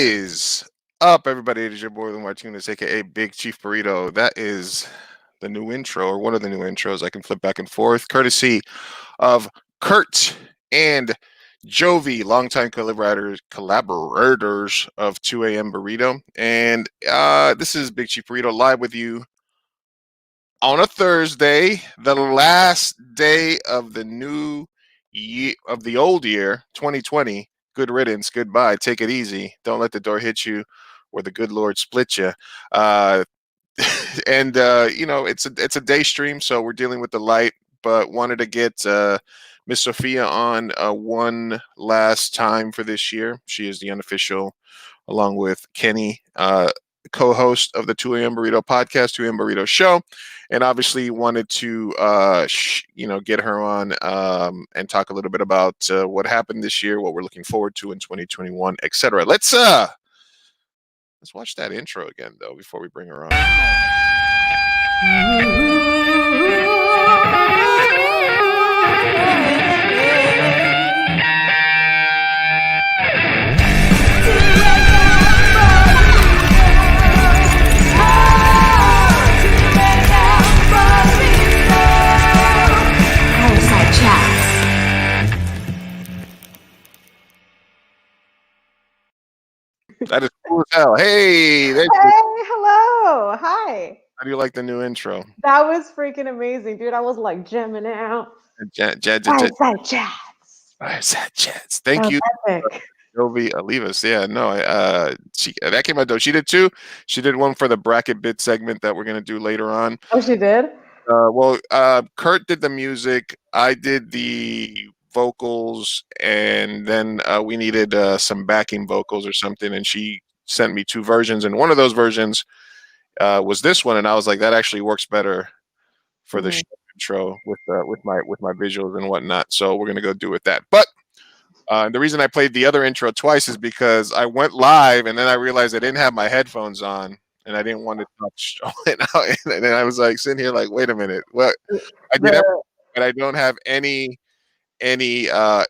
is up, everybody? It is your boy Lou Martinez, aka Big Chief Burrito. That is the new intro, or one of the new intros. I can flip back and forth, courtesy of Kurt and Jovi, longtime collaborators of 2 a.m. Burrito. And this is Big Chief Burrito live with you on a Thursday, the last day of the new year, of the old year, 2020. Good riddance, goodbye. Take it easy. Don't let the door hit you, or the good Lord split you. And it's a day stream, so we're dealing with the light. But wanted to get Miss Sofia on one last time for this year. She is the unofficial, along with Kenny, co-host of the 2 a.m. Burrito podcast, 2 a.m. Burrito show, and obviously wanted to get her on and talk a little bit about what happened this year, what we're looking forward to in 2021, etc. Let's watch that intro again though before we bring her on. Fireside Chats. That is cool as hell. Hey, Hello. Hi. how do you like the new intro? That was freaking amazing, dude. I was like jamming out. Fireside Chats. Fireside Chats. Thank That you, was epic. Jovi Olivas. Yeah, no, that came out though. She did too. She did one for the bracket bit segment that we're gonna do later on. Oh, she did? Kurt did the music. I did the vocals, and then we needed some backing vocals or something, and she sent me two versions, and one of those versions was this one, and I was like, that actually works better for the show intro with my visuals and whatnot. So we're gonna go do with that. But the reason I played the other intro twice is because I went live, and then I realized I didn't have my headphones on, and I didn't want to touch it out. And then I was like sitting here like, wait a minute, what? I did everything, but I don't have any headphones.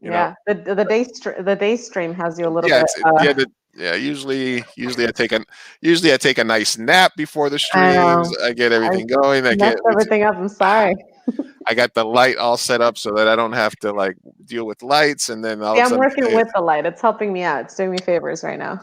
You know? The day stream has you a little bit. Usually I take a nice nap before the streams. I get everything going. I get everything up. I'm sorry. I got the light all set up so that I don't have to like deal with lights, and then I'm working with the light. It's helping me out. It's doing me favors right now.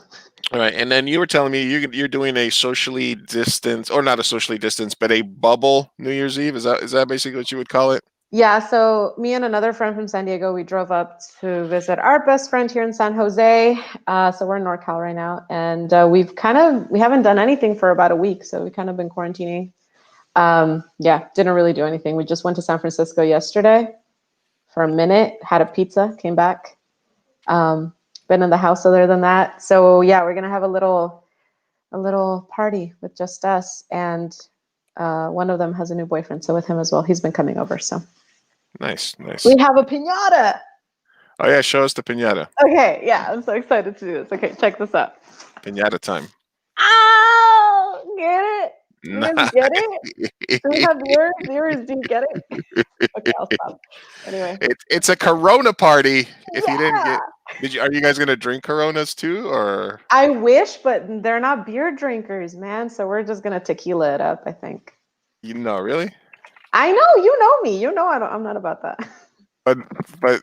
All right, and then you were telling me you're doing a socially distanced, or not a socially distanced, but a bubble New Year's Eve. Is that basically what you would call it? Yeah. So me and another friend from San Diego, we drove up to visit our best friend here in San Jose. So we're in NorCal right now, and we haven't done anything for about a week. So we've kind of been quarantining. Didn't really do anything. We just went to San Francisco yesterday for a minute, had a pizza, came back. Been in the house other than that. So yeah, we're gonna have a little party with just us, and one of them has a new boyfriend, so with him as well. He's been coming over. So nice. We have a piñata. Oh yeah, show us the piñata. Okay, yeah, I'm so excited to do this. Okay, check this out. Piñata time. Oh, get it? You guys get it? Do we have viewers? Do you get it? Okay, I'll stop. Anyway, it's a Corona party. If you didn't get, are you guys gonna drink Coronas too, or? I wish, but they're not beer drinkers, man. So we're just gonna tequila it up, I think. You know, really? I know, you know me. You know, I'm not about that. But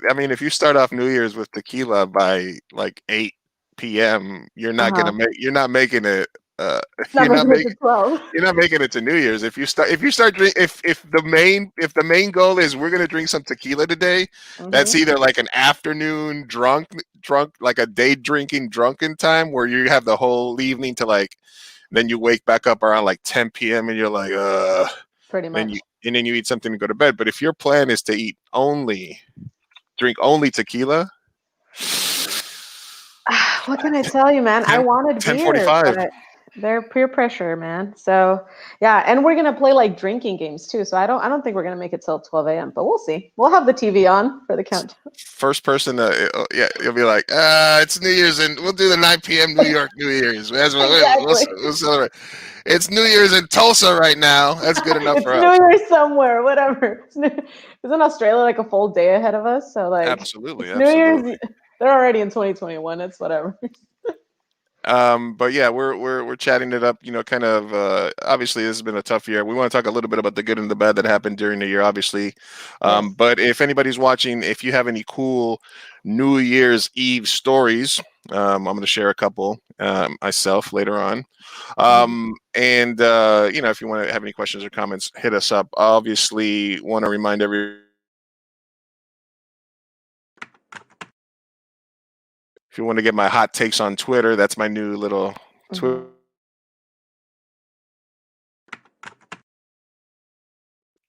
I mean, if you start off New Year's with tequila by like 8 p.m., you're not making it. You're not making it to New Year's. If the main goal is we're gonna drink some tequila today, that's either like an afternoon drunk, like a day drinking drunken time where you have the whole evening to like, then you wake back up around like 10 p.m. and you're like, pretty much. And then you eat something to go to bed. But if your plan is to drink only tequila. What can I tell you, man? I wanted 10:45. Beer. They're peer pressure, man. So yeah, and we're gonna play like drinking games too. So I don't think we're gonna make it till 12 a.m. But we'll see. We'll have the TV on for the countdown. First person, you'll be like, it's New Year's, and we'll do the 9 p.m. New York New Year's. We'll celebrate. It's New Year's in Tulsa right now. That's good enough for us. New Year's somewhere, whatever. Isn't Australia like a full day ahead of us? So like, absolutely. New Year's. They're already in 2021. It's whatever. But yeah, we're chatting it up. Kind of. Obviously, this has been a tough year. We want to talk a little bit about the good and the bad that happened during the year, obviously. Yes. But if anybody's watching, if you have any cool New Year's Eve stories, I'm going to share a couple myself later on. Mhm. And if you want to have any questions or comments, hit us up. Obviously, want to remind everybody. If you want to get my hot takes on Twitter, that's my new little Twitter.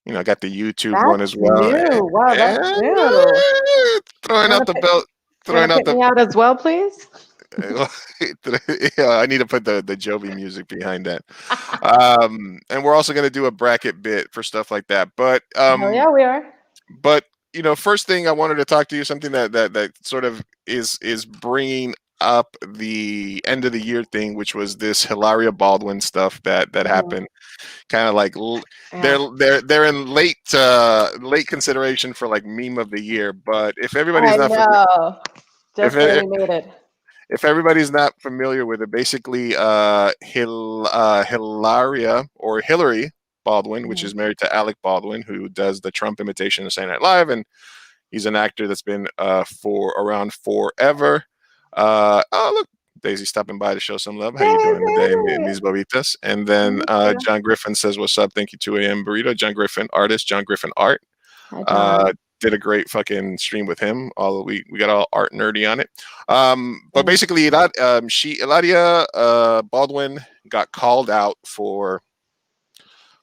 Mhm. I got the YouTube one That's as well. new. Wow, Eh, that's new. throwing You're out gonna the pick, belt, you're gonna throwing out pick the. me out as well, please. Yeah, I need to put the Jovi music behind that. And we're also going to do a bracket bit for stuff like that. But Hell yeah, we are. but first thing I wanted to talk to you something that sort of is bringing up the end of the year thing, which was this Hilaria Baldwin stuff that Mhm. happened. Kind of like they're Yeah. they're in late consideration for like meme of the year. But if everybody's I not familiar, know. if Just barely made it. if everybody's not familiar with it, basically, Hilaria or Hillary Baldwin, which Mhm. is married to Alec Baldwin, who does the Trump imitation of Saturday Night Live, and he's an actor that's been for around forever. Oh, look, Daisy stopping by to show some love. How you doing today, Daisy! Mis Bobitas? And then Thank you. John Griffin says, "What's up? Thank you, 2 a.m. Burrito." John Griffin, artist. John Griffin, art. Hi, Uh, John. did a great fucking stream with him. All we got all art nerdy on it. But Mm. basically, that Eladia Baldwin got called out for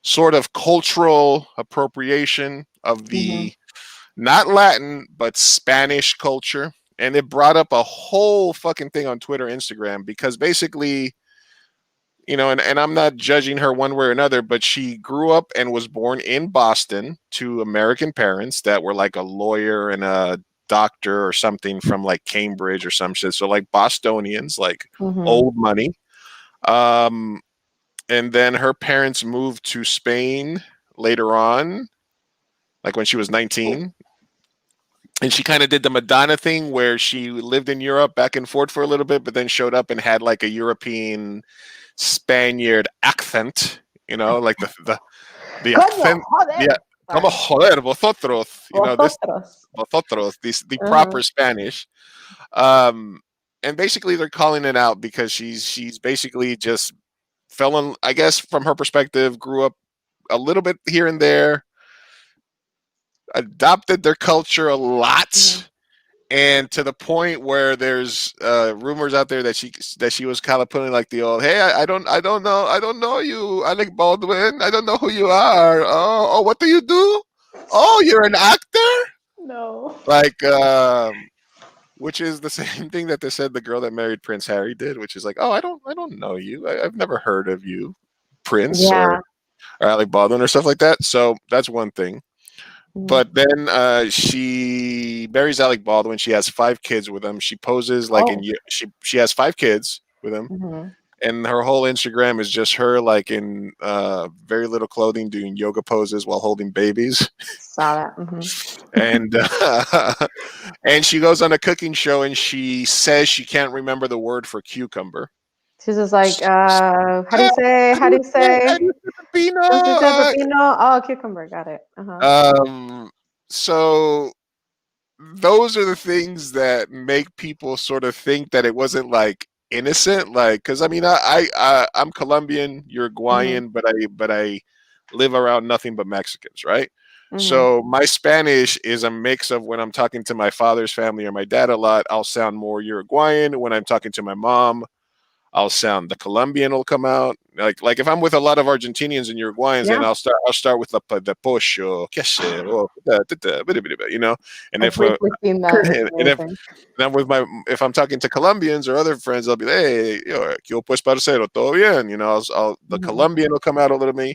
sort of cultural appropriation of Mhm. the not Latin but Spanish culture, and it brought up a whole fucking thing on Twitter, Instagram, because basically, and I'm not judging her one way or another, but she grew up and was born in Boston to American parents that were like a lawyer and a doctor or something from like Cambridge or some shit. So like Bostonians, like Mhm. old money. Um, and then her parents moved to Spain later on, like when she was 19. And she kind of did the Madonna thing where she lived in Europe back and forth for a little bit, but then showed up and had like a European Spaniard accent, like the Coño, accent, joder. yeah, como Sorry. joder, vosotros, this Vosotros. vosotros, the Uh-huh. proper Spanish. Um, and basically they're calling it out because she's basically just fell in, I guess, from her perspective, grew up a little bit here and there, adopted their culture a Mhm. lot, and to the point where there's rumors out there that she was kind of putting like the old, hey, I don't know you, Alec Baldwin, I don't know who you are. Oh, what do you do? Oh, you're an actor. No. Like, which is the same thing that they said the girl that married Prince Harry did, which is like, oh, I don't know you. I've never heard of you, Prince Yeah. or Alec Baldwin or stuff like that. So that's one thing. Mhm. But then she marries Alec Baldwin. She has 5 kids with him. She poses like Oh. she has 5 kids with him, Mhm. and her whole Instagram is just her like in very little clothing doing yoga poses while holding babies. Saw that. Mhm. And and she goes on a cooking show and she says she can't remember the word for cucumber. She's just like, how do you say? How do you say? Don't you say Pepino. pepino? Oh, cucumber. Got it. Uh-huh. So those are the things that make people sort of think that it wasn't like innocent, like, because I mean, I'm Colombian, Mhm. Uruguayan, but I live around nothing but Mexicans, right? Mhm. So my Spanish is a mix of when I'm talking to my father's family or my dad a lot, I'll sound more Uruguayan. When I'm talking to my mom, I'll sound the Colombian will come out. Like if I'm with a lot of Argentinians and Uruguayans, then Yeah. I'll start with the pollo, queso, and I've if briefly seen that. It's and if amazing. then if I'm talking to Colombians or other friends, I'll be like, hey, yo, pues parcero, todo bien, the Mhm. Colombian will come out a little me.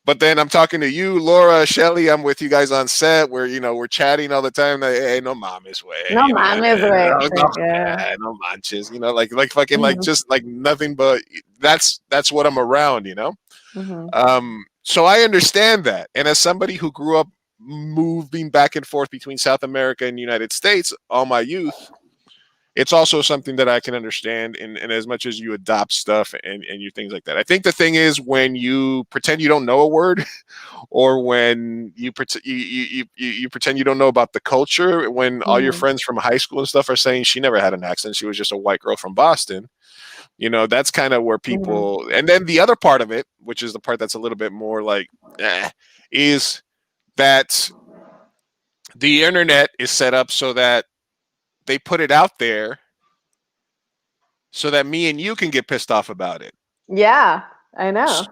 But then I'm talking to you, Laura, Shelly. I'm with you guys on set where we're chatting all the time. Like, hey, no mames, way, No mames, güey. no, Sí, yeah. no manches, like fucking like Mhm. just like nothing but that's what I'm around, Mhm. So I understand that, and as somebody who grew up moving back and forth between South America and the United States all my youth, it's also something that I can understand in as much as you adopt stuff and you things like that. I think the thing is when you pretend you don't know a word or when you pretend you don't know about the culture, when all your Mhm. friends from high school and stuff are saying she never had an accent, she was just a white girl from Boston. That's kind of where Mhm. people, and then the other part of it, which is the part that's a little bit more like, is that the internet is set up so that they put it out there so that me and you can get pissed off about it. Yeah, I know.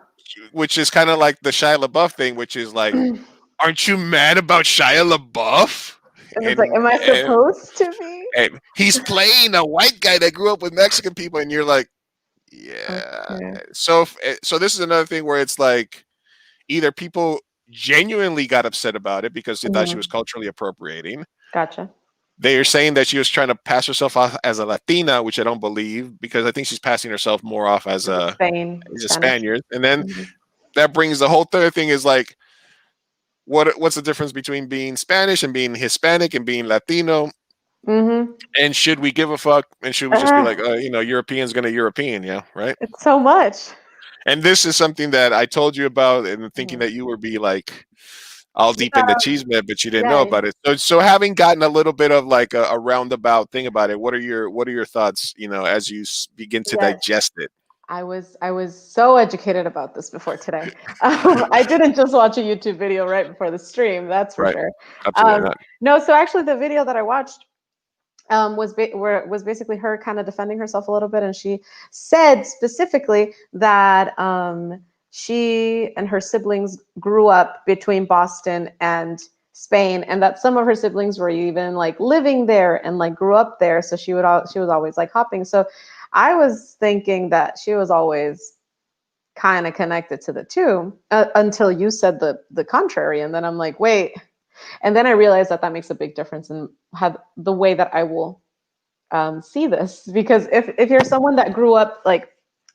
Which is kind of like the Shia LaBeouf thing, which is like, And aren't you mad about Shia LaBeouf? it's like, And, am I and supposed to be? and he's playing a white guy that grew up with Mexican people, and you're like, yeah. Okay. So this is another thing where it's like either people genuinely got upset about it because they thought she was Mhm. culturally appropriating. Gotcha. They are saying that she was trying to pass herself off as a Latina, which I don't believe because I think she's passing herself more off Is it Spain, as a Spanish? Spaniard. And then Mhm. that brings the whole third thing is like, what's the difference between being Spanish and being Hispanic and being Latino? Mhm. And should we give a fuck? And should we just be like, Ah, European's gonna European, yeah, right? it's so much. And this is something that I told you about, and thinking Mhm. that you would be like all deep Yeah, into cheese but you didn't know yeah, about it. So having gotten a little bit of like a roundabout thing about it, what are your thoughts? As you begin to yes. digest it, I was so educated about this before today. I didn't just watch a YouTube video right before the stream, that's for right? sure. Absolutely Um, not. no, so actually the video that I watched was basically her kind of defending herself a little bit, and she said specifically that she and her siblings grew up between Boston and Spain, and that some of her siblings were even like living there and like grew up there. So she was always like hopping. So I was thinking that she was always kind of connected to the two until you said the contrary, and then I'm like, wait. And then I realized that that makes a big difference in how the way that I will see this, because if you're someone that grew up like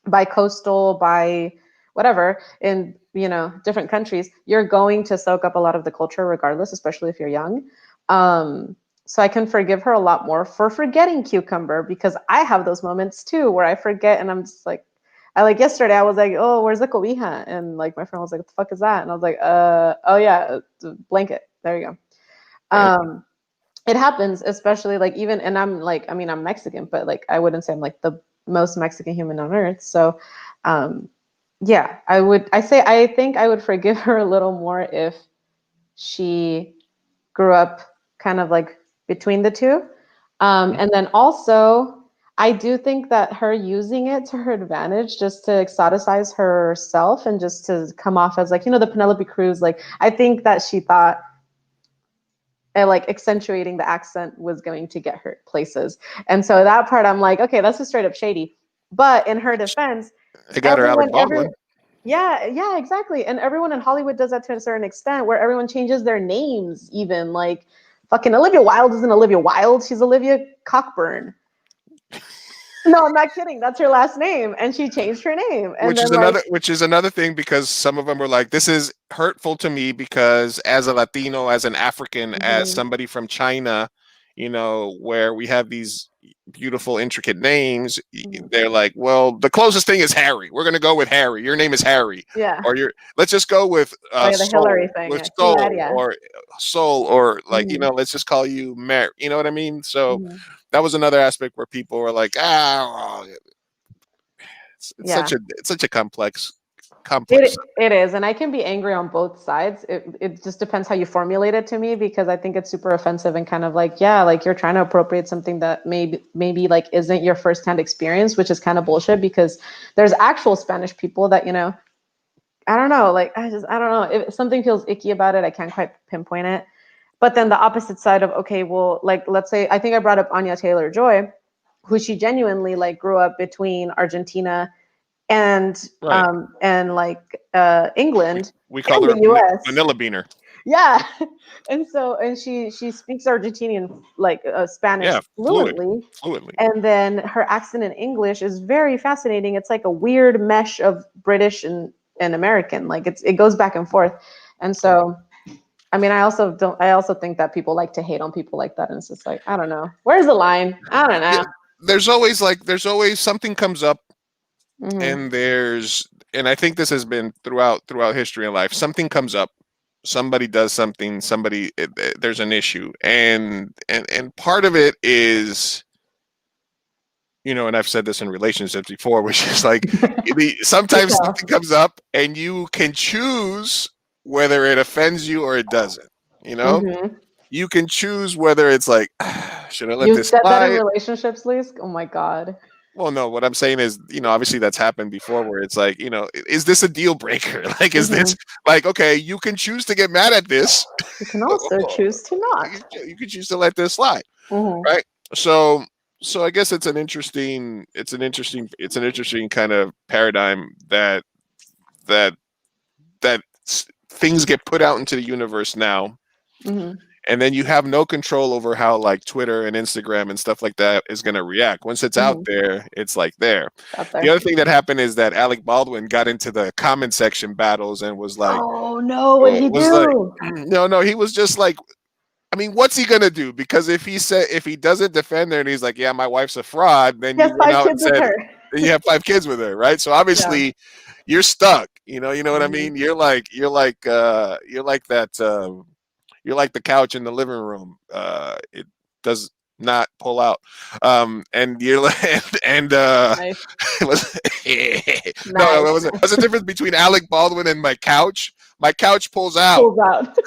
by coastal, by whatever, in different countries, you're going to soak up a lot of the culture regardless, especially if you're young. So I can forgive her a lot more for forgetting cucumber, because I have those moments too where I forget and I'm just like, I like yesterday I was like, oh, where's the cobija? And like my friend was like, what the fuck is that? And I was like, oh yeah, it's a blanket, there you go. Right. um it happens, especially like even, and I'm like, I mean, I'm Mexican, but like I wouldn't say I'm like the most Mexican human on earth. So um yeah, I think I would forgive her a little more if she grew up kind of like between the two. Mhm. And then also I do think that her using it to her advantage just to exoticize herself and just to come off as like, the Penelope Cruz, like I think that she thought like accentuating the accent was going to get her places. And so that part I'm like, okay, that's just straight up shady. But in her defense, They got her Alec everyone, Baldwin. yeah, yeah, exactly. And everyone in Hollywood does that to a certain extent, where everyone changes their names, even like fucking Olivia Wilde isn't Olivia Wilde, she's Olivia Cockburn. No, I'm not kidding. That's her last name. And she changed her name. And then like, Which is another thing because some of them were like, this is hurtful to me because as a Latino, as an African, as mhm, somebody from China, where we have these beautiful intricate names, mhm. they're like, well, the closest thing is Harry, we're going to go with Harry, your name is Harry, Yeah. or let's just go with Oh yeah, the Hillary soul, thing. Yeah. Hilaria. or like, Mhm, let's just call you Mary, you know what I mean? So mhm. that was another aspect where people were like, it's Yeah. such a complex. It is, and I can be angry on both sides. It just depends how you formulate it to me, because I think it's super offensive and kind of like, yeah, like you're trying to appropriate something that maybe like isn't your firsthand experience, which is kind of bullshit, because there's actual Spanish people that, I don't know, like I don't know, if something feels icky about it, I can't quite pinpoint it. But then the opposite side of, okay, well, like let's say I think I brought up Anya Taylor-Joy, who she genuinely like grew up between Argentina Right. and like England We call and her the US. Vanilla Beaner. Yeah. And she speaks Argentinian like Spanish Yeah, fluently. fluently. And then her accent in English is very fascinating. It's like a weird mesh of British and American. Like it goes back and forth. And Yeah. so I mean, I also think that people like to hate on people like that, and it's just like, I don't know, where's the line? I don't Yeah, know. there's always something comes up, Mm-hmm. and and I think this has been throughout history and life. Something comes up, somebody does something, there's an issue, and part of it is, and I've said this in relationships before, which is like, Do sometimes tell. something comes up and you can choose whether it offends you or it doesn't. You know, Mm-hmm. you can choose whether it's like, should I let You this said that in slide? relationships, Lise? Oh my God. Well, no, what I'm saying is, obviously that's happened before where it's like, is this a deal breaker? Like, is Mm-hmm. this like, okay, you can choose to get mad at this, You can also choose to not. you can choose to let this slide, Mm-hmm. right? So, I guess it's an interesting kind of paradigm that things get put out into the universe now, Mm-hmm. and then you have no control over how like Twitter and Instagram and stuff like that is going to react. Once it's out Mm-hmm. there, it's like there. It's out The other there. thing that happened is that Alec Baldwin got into the comment section battles and Oh no, what'd he was like, do? no, he was just like, I mean, what's he gonna do? Because if he doesn't defend her and he's like, yeah, my wife's a fraud, then He has you went five out and kids with said, her. then you have 5 kids with her, right? So Yeah. obviously you're stuck. You know what I Mm-hmm. mean? You're like the couch in the living room. It does not pull out. And you're like, and Nice. it was no, Nice. it was what's the difference between Alec Baldwin and my couch? My couch pulls out. Pulls out.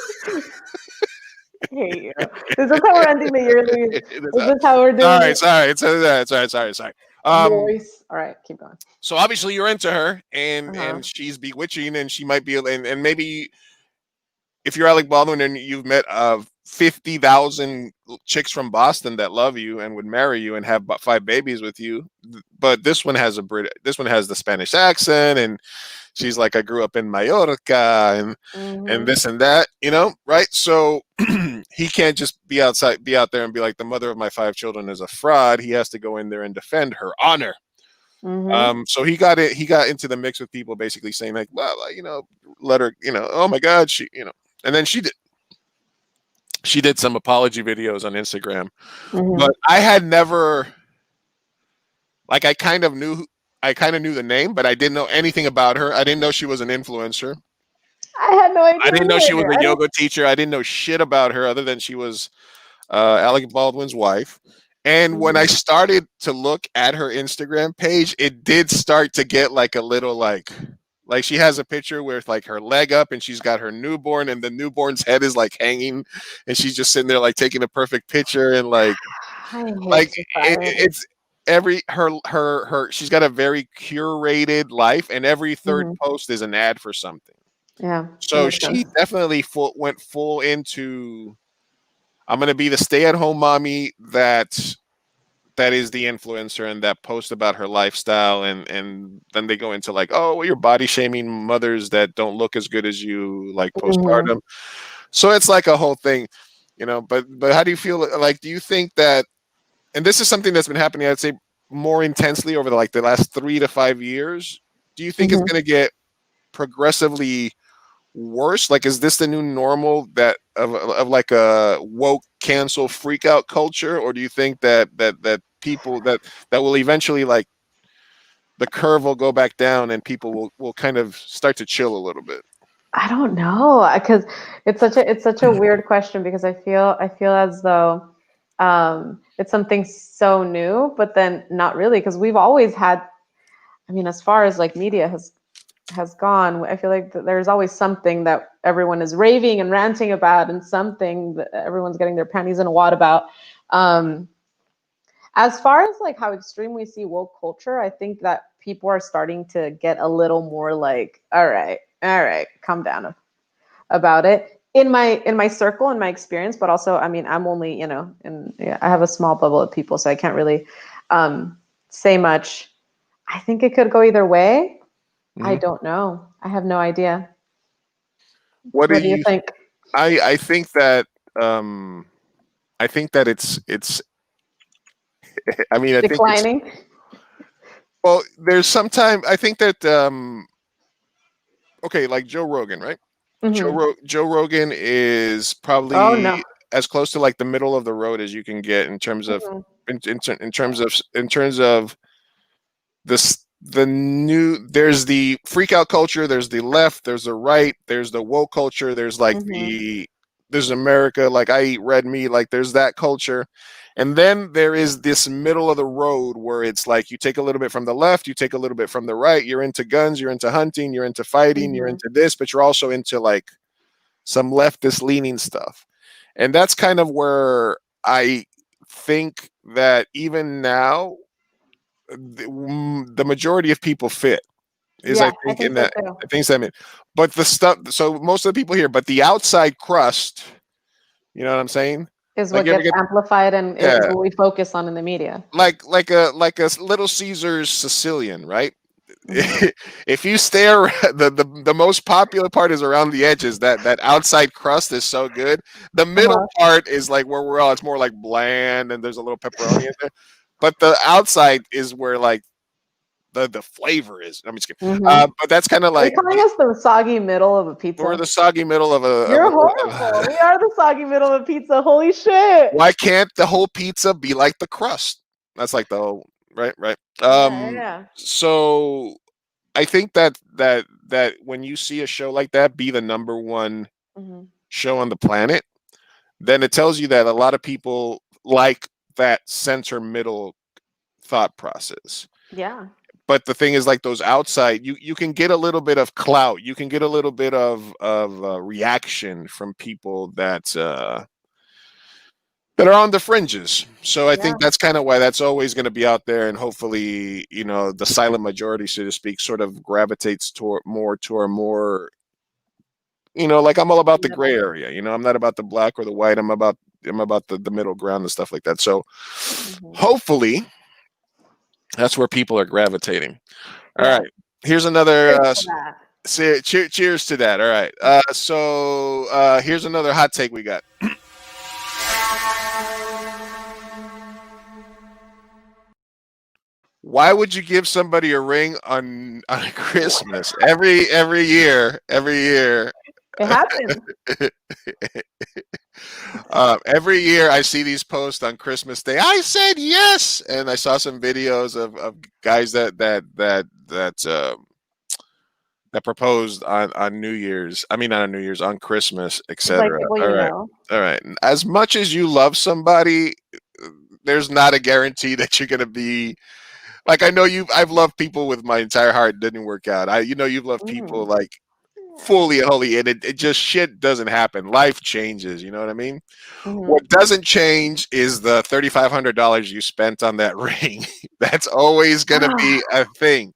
I hate you. Is this how we're ending the year, Louise? Is this how we're doing Sorry, it? sorry. Sorry. Voice. All right, keep going. So obviously you're into her, Uh-huh. and she's bewitching, and she might be, and maybe if you're Alec Baldwin and you've met 50,000 chicks from Boston that love you and would marry you and have about 5 babies with you, but this one has the Spanish accent, and she's like, I grew up in Mallorca, and Mm-hmm. this and that, right? So he can't just be out there and be like, the mother of my 5 children is a fraud. He has to go in there and defend her honor. Mm-hmm. So he got into the mix with people basically saying like, well, let her, oh my God, and then she did some apology videos on Instagram, Mm-hmm. but I had never, like, I kind of knew the name, but I didn't know anything about her. I didn't know she was an influencer. I had no I idea didn't know she was either. a I don't. yoga teacher. I didn't know shit about her other than she was Alec Baldwin's wife. And when I Mm-hmm. started to look at her Instagram page, it did start to get like a little like she has a picture with like her leg up and she's got her newborn and the newborn's head is like hanging and she's just sitting there like taking a perfect picture and I hate like society. it's every her she's got a very curated life and every third Mm-hmm. post is an ad for something. Yeah, that So makes sense. she definitely went full into, I'm going to be the stay-at-home mommy that is the influencer and that post about her lifestyle, and then they go into like, oh, well, you're body shaming mothers that don't look as good as you, like Mm-hmm. postpartum. So it's like a whole thing, but how do you feel, like, do you think that, and this is something that's been happening, I'd say, more intensely over the last 3 to 5 years, do you think it's Mm-hmm. going to get progressively worse? Like, is this the new normal that of like a woke cancel freak out culture, or do you think that people that will eventually, like, the curve will go back down and people will kind of start to chill a little bit? I don't know because it's such a weird question because I feel as though it's something so new, but then not really because we've always had. I mean, as far as like media has gone, I feel like there's always something that everyone is raving and ranting about, and something that everyone's getting their panties in a wad about. Um, as far as like how extreme we see woke culture, I think that people are starting to get a little more like, all right, calm down about it in my circle, in my experience, but also, I mean, I'm only, and yeah, I have a small bubble of people, so I can't really say much. I think it could go either way. I Mhm. don't know. I have no idea. What do What do you you? think? I think that um, I think that it's. I mean, I think it's, Declining? well. There's sometimes I think that okay, like Joe Rogan, right? Hmm. Joe Rogan is Oh probably no. as close to like the middle of the road as you can get in terms of Hmm. in terms of the new, there's the freak out culture, there's the left, there's the right, there's the woke culture, there's like Hmm. there's America, like I eat red meat, like there's that culture. And then there is this middle of the road where it's like you take a little bit from the left, you take a little bit from the right, you're into guns, you're into hunting, you're into fighting, you're Hmm. into this, but you're also into like some leftist leaning stuff. And that's kind of where I think that even now the majority of people fit is, I Yeah, I think, think in so that, too. I think that, but the stuff, so most of the people here, but the outside crust, you know what I'm saying? Is Like what you ever gets get, amplified and yeah, is what we focus on in the media. like a Little Caesars Sicilian, right? Hmm. If you stay around, the most popular part is around the edges. That outside crust is so good. The middle Uh-huh. part is like where we're all. It's more like bland, and there's a little pepperoni in there. But the outside is where like the flavor is. I'm just kidding. Hmm. But that's kind of Are you like calling us the soggy middle of a we're pizza? the soggy middle of You're a horrible. We are the soggy middle of a pizza. Holy shit. why can't the whole pizza be like the crust? That's like the whole, right, right. Yeah, yeah, So I think that when you see a show like that be the number one yeah. Hmm. show on the planet, then it tells you that a lot of people like that center middle thought process. Yeah. But the thing is, like those outside, you can get a little bit of clout, you can get a little bit of reaction from people that are on the fringes. So I Yeah. think that's kind of why that's always going to be out there, and hopefully, you know, the silent majority, so to speak, sort of gravitates toward more, you know, like I'm all about the gray Middle. area. You know, I'm not about the black or the white. I'm about the middle ground and stuff like that. So Hmm. hopefully that's where people are gravitating. All Yeah. right. Here's another Cheers to that. cheers to that. All right. Here's another hot take we got. Why would you give somebody a ring on Christmas? Every year, It happens. every year I see these posts on Christmas Day. I said yes, and I saw some videos of guys that proposed on New Year's. I mean, not on New Year's, on Christmas, Like etc. people All you right, know. all right. As much as you love somebody, there's not a guarantee that you're gonna be like. I know I've loved people with my entire heart. It didn't work out. You've loved people Hmm. like fully and wholly, and it just shit doesn't happen. Life changes. You know what I mean? Hmm. What doesn't change is the $3,500 you spent on that ring. That's always gonna be a thing.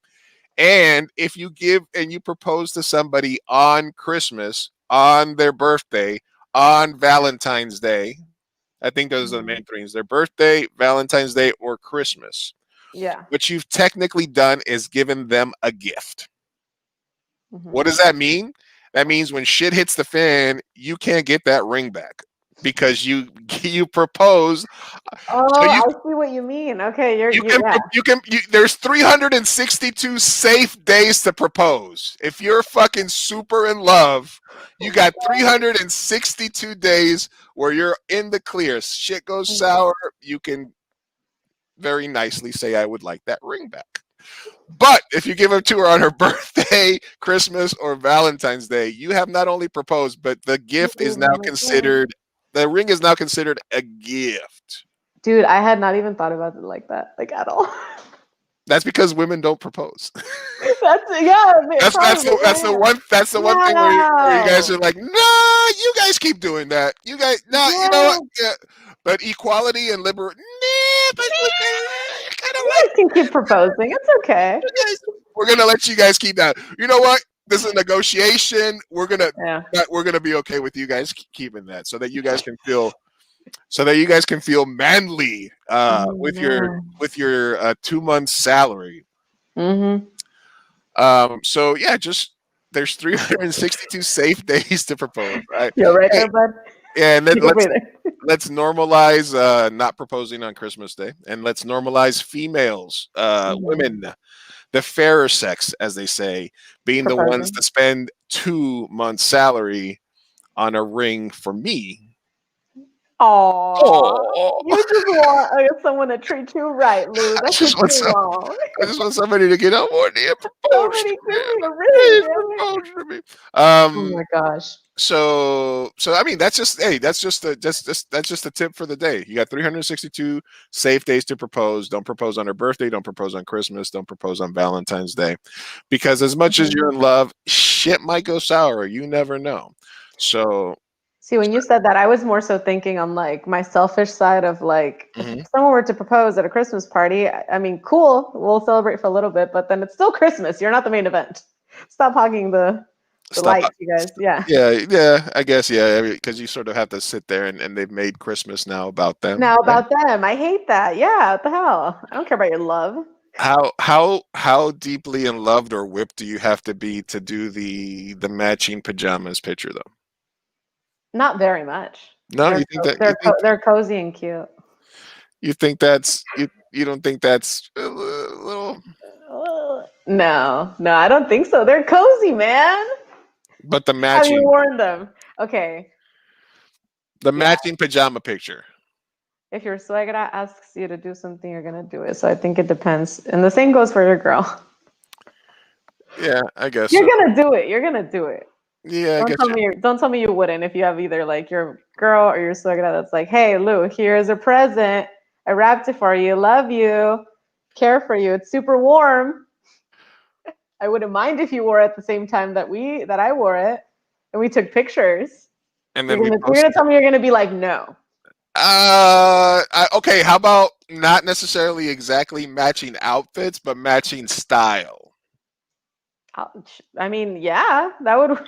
And if you give and you propose to somebody on Christmas, on their birthday, on Valentine's Day, I think those are the Hmm. main things: their birthday, Valentine's Day, or Christmas. Yeah. What you've technically done is given them a gift. Hmm. What does that mean? That means when shit hits the fan, you can't get that ring back because you proposed. So Oh, I see what you mean. Okay, yeah. there's 362 safe days to propose. If you're fucking super in love, you got 362 days where you're in the clear. Shit goes Mhm. sour, you can very nicely say, I would like that ring back. But if you give it to her on her birthday, Christmas, or Valentine's Day, you have not only proposed, but You gave them a gift. the ring is now considered a gift. Dude, I had not even thought about it like that, like at all. That's because women don't propose. That's yeah, probably. That's the one thing where you guys No. are like, nah, you guys keep doing that. You guys, nah, you know what? Yeah. Yeah. But equality and liberty, nah, but we kind of You like guys can keep proposing. It's okay. you guys. We're gonna let you guys keep that. You know what? This is a negotiation. Yeah. We're gonna be okay with you guys keeping that, so that you guys can feel manly with your 2 months salary. Mm-hmm. So yeah, just there's 362 safe days to propose, right? You're right Hey, there, bud. yeah, and then Take a breather. let's normalize not proposing on Christmas Day, and let's normalize females, Hmm. women the fairer sex, as they say, being the ones Proposing. to spend 2 months' salary on a ring for me. Aw, Oh, you just want someone to treat you right, Lou. I That's what just want you some. want. I just want somebody to get on board and propose Somebody to give me. me the ring, Please damn it. propose to me. Oh my gosh. So I mean that's just that's just a tip for the day. You got 362 safe days to propose. Don't propose on her birthday, don't propose on Christmas, don't propose on Valentine's Day. Because as much as Mhm. you're in love, shit might go sour. You never know. So See, when you said that, I was more so thinking on like my selfish side of like, if mhm. someone were to propose at a Christmas party, I mean, cool, we'll celebrate for a little bit, but then it's still Christmas. You're not the main event. Stop hogging the Stop. lights, you guys. Yeah. Yeah, yeah, I guess, yeah, because you sort of have to sit there and they've made Christmas now about them, Now right? about them, I hate that. Yeah, what the hell? I don't care about your love. How deeply in loved or whipped do you have to be to do the matching pajamas picture though? Not very much. No, you think that you think They're cozy and cute. you think that's you don't think that's a little, No, no, I don't think so. They're cozy, man. but Have you worn them? Okay, the yeah. matching pajama picture. If your suegra asks you to do something, you're gonna do it. So I think it depends. And the same goes for your girl. Yeah, I guess You're so. gonna do it. You're gonna do it. Yeah, I guess. Don't tell me you wouldn't if you have either like your girl or your suegra that's like, hey Lou, here's a present. I wrapped it for you. Love you. Care for you. It's super warm. I wouldn't mind if you wore it at the same time that I wore it and we took pictures. And then we You're post. gonna tell me you're gonna be like, no. Okay. How about not necessarily exactly matching outfits, but matching style? I mean, yeah, that would.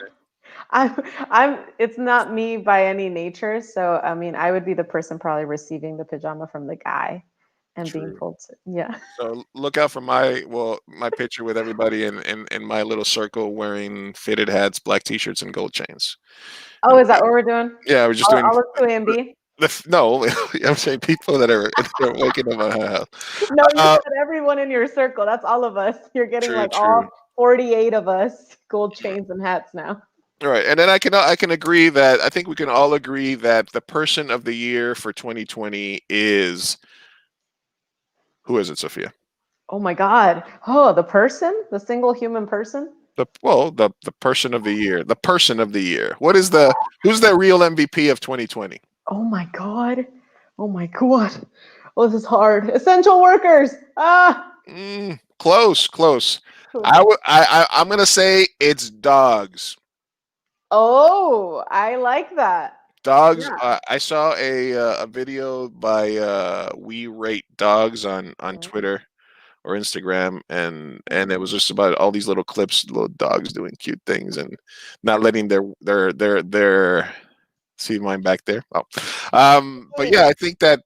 I'm. It's not me by any nature, so I mean, I would be the person probably receiving the pajama from the guy, and being True. told to. Yeah. So look out for my picture with everybody in my little circle wearing fitted hats, black t-shirts, and gold chains. Oh, is that what we're doing? Yeah, we're just doing I'll look to A and B. no. I'm saying people that are they're waking up on my house. No, you Uh, said everyone in your circle. That's all of us. You're getting true, like true. all 48 of us gold chains and hats now. All right, and then I can agree that I think we can all agree that the person of the year for 2020 is who is it, Sophia? Oh my God. Oh, the single human person. The person of the year, the person of the year. Who's the real MVP of 2020? Oh my God. Oh my God. Oh, this is hard. Essential workers. Ah. Close, close. I'm gonna say it's dogs. Oh, I like that. Dogs. Yeah. I saw a video by We Rate Dogs on Twitter or Instagram, and it was just about all these little clips, little dogs doing cute things and not letting their see mine back there. Oh, but yeah, I think that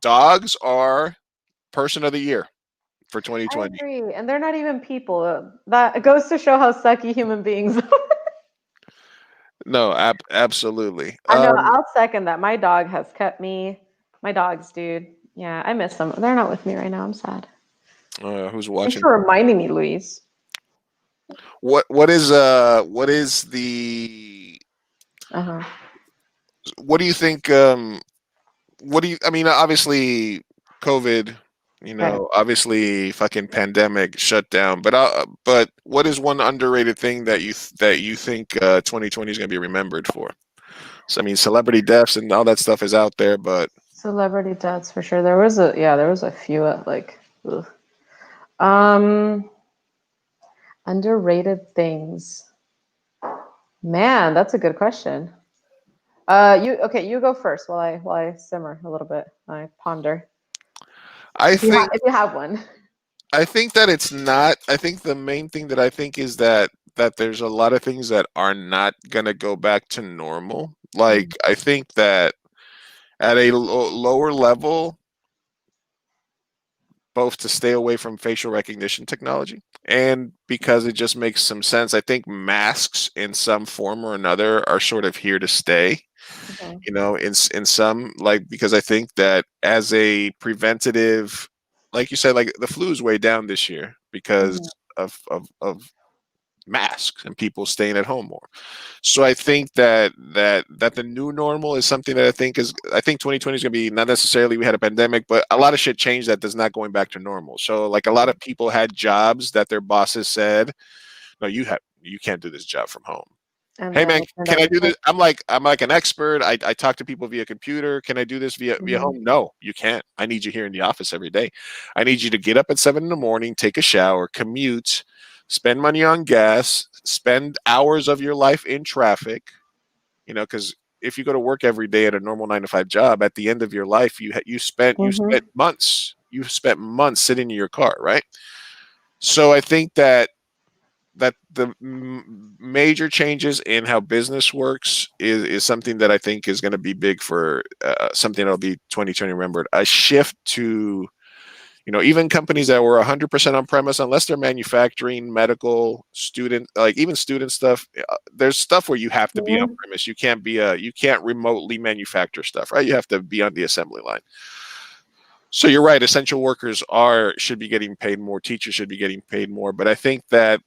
dogs are person of the year for I 2020. agree. And they're not even people. That goes to show how sucky human beings are. No, absolutely. I know, I'll second that. My dog has kept me, my dogs, dude. Yeah, I miss them. They're not with me right now. I'm sad. Who's Thanks watching? for reminding me, Luis. What is the Uh-huh. what do you think? What do you? I mean, obviously, COVID. Right. Obviously, fucking pandemic shut down. But what is one underrated thing that you think 2020 is going to be remembered for? So I mean, celebrity deaths and all that stuff is out there, but Celebrity deaths for sure. There was a few like ugh. Um underrated things. Man, that's a good question. You go first while I simmer a little bit. I ponder. I think If you have one. I think that it's not. I think the main thing that I think is that there's a lot of things that are not gonna go back to normal. Like I think that at a lower level, both to stay away from facial recognition technology and because it just makes some sense. I think masks in some form or another are sort of here to stay. Okay. In some, like, because I think that as a preventative like you said, like the flu's way down this year because Mhm. of masks and people staying at home more. So I think that the new normal is something that I think 2020 is going to be not necessarily we had a pandemic, but a lot of shit changed that does not going back to normal. So like a lot of people had jobs that their bosses said, no, you can't do this job from home. And Hey then man, it turned can out I to do work. this? I'm like an expert. I talk to people via computer. Can I do this via Mhm. home? No, you can't. I need you here in the office every day. I need you to get up at 7 in the morning, take a shower, commute, spend money on gas, spend hours of your life in traffic. Because if you go to work every day at a normal 9 to 5 job, at the end of your life, you spent Mhm. months sitting in your car, right? So I think that the major changes in how business works is something that I think is going to be big for something that'll be 2020 remembered. A shift to, even companies that were 100% on premise, unless they're manufacturing, medical, student, like even student stuff. There's stuff where you have to be on Mhm. premise. You can't remotely manufacture stuff, right? You have to be on the assembly line. So you're right. Essential workers are should be getting paid more. Teachers should be getting paid more. But I think that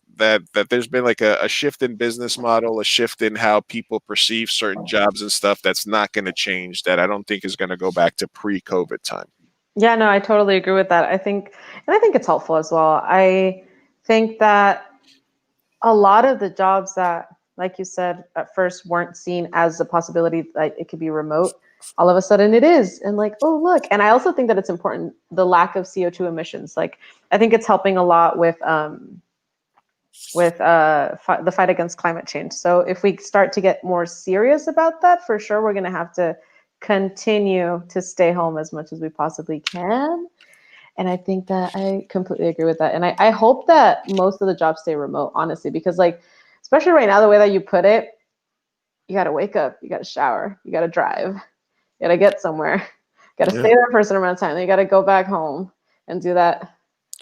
there's been like a shift in business model, a shift in how people perceive certain jobs and stuff that's not going to change. That I don't think is going to go back to pre-COVID time. Yeah, no, I totally agree with that. I think it's helpful as well. I think that a lot of the jobs that, like you said, at first weren't seen as a possibility that it could be remote, all of a sudden it is. And like, oh, look. And I also think that it's important, the lack of CO2 emissions. Like, I think it's helping a lot with the fight against climate change. So if we start to get more serious about that, for sure, we're going to have to continue to stay home as much as we possibly can. And I think that I completely agree with that. And I hope that most of the jobs stay remote, honestly, because like, especially right now, the way that you put it, you got to wake up, you got to shower, you got to drive, you got to get somewhere, you got to stay Yeah. there for a certain amount of time. Then you got to go back home and do that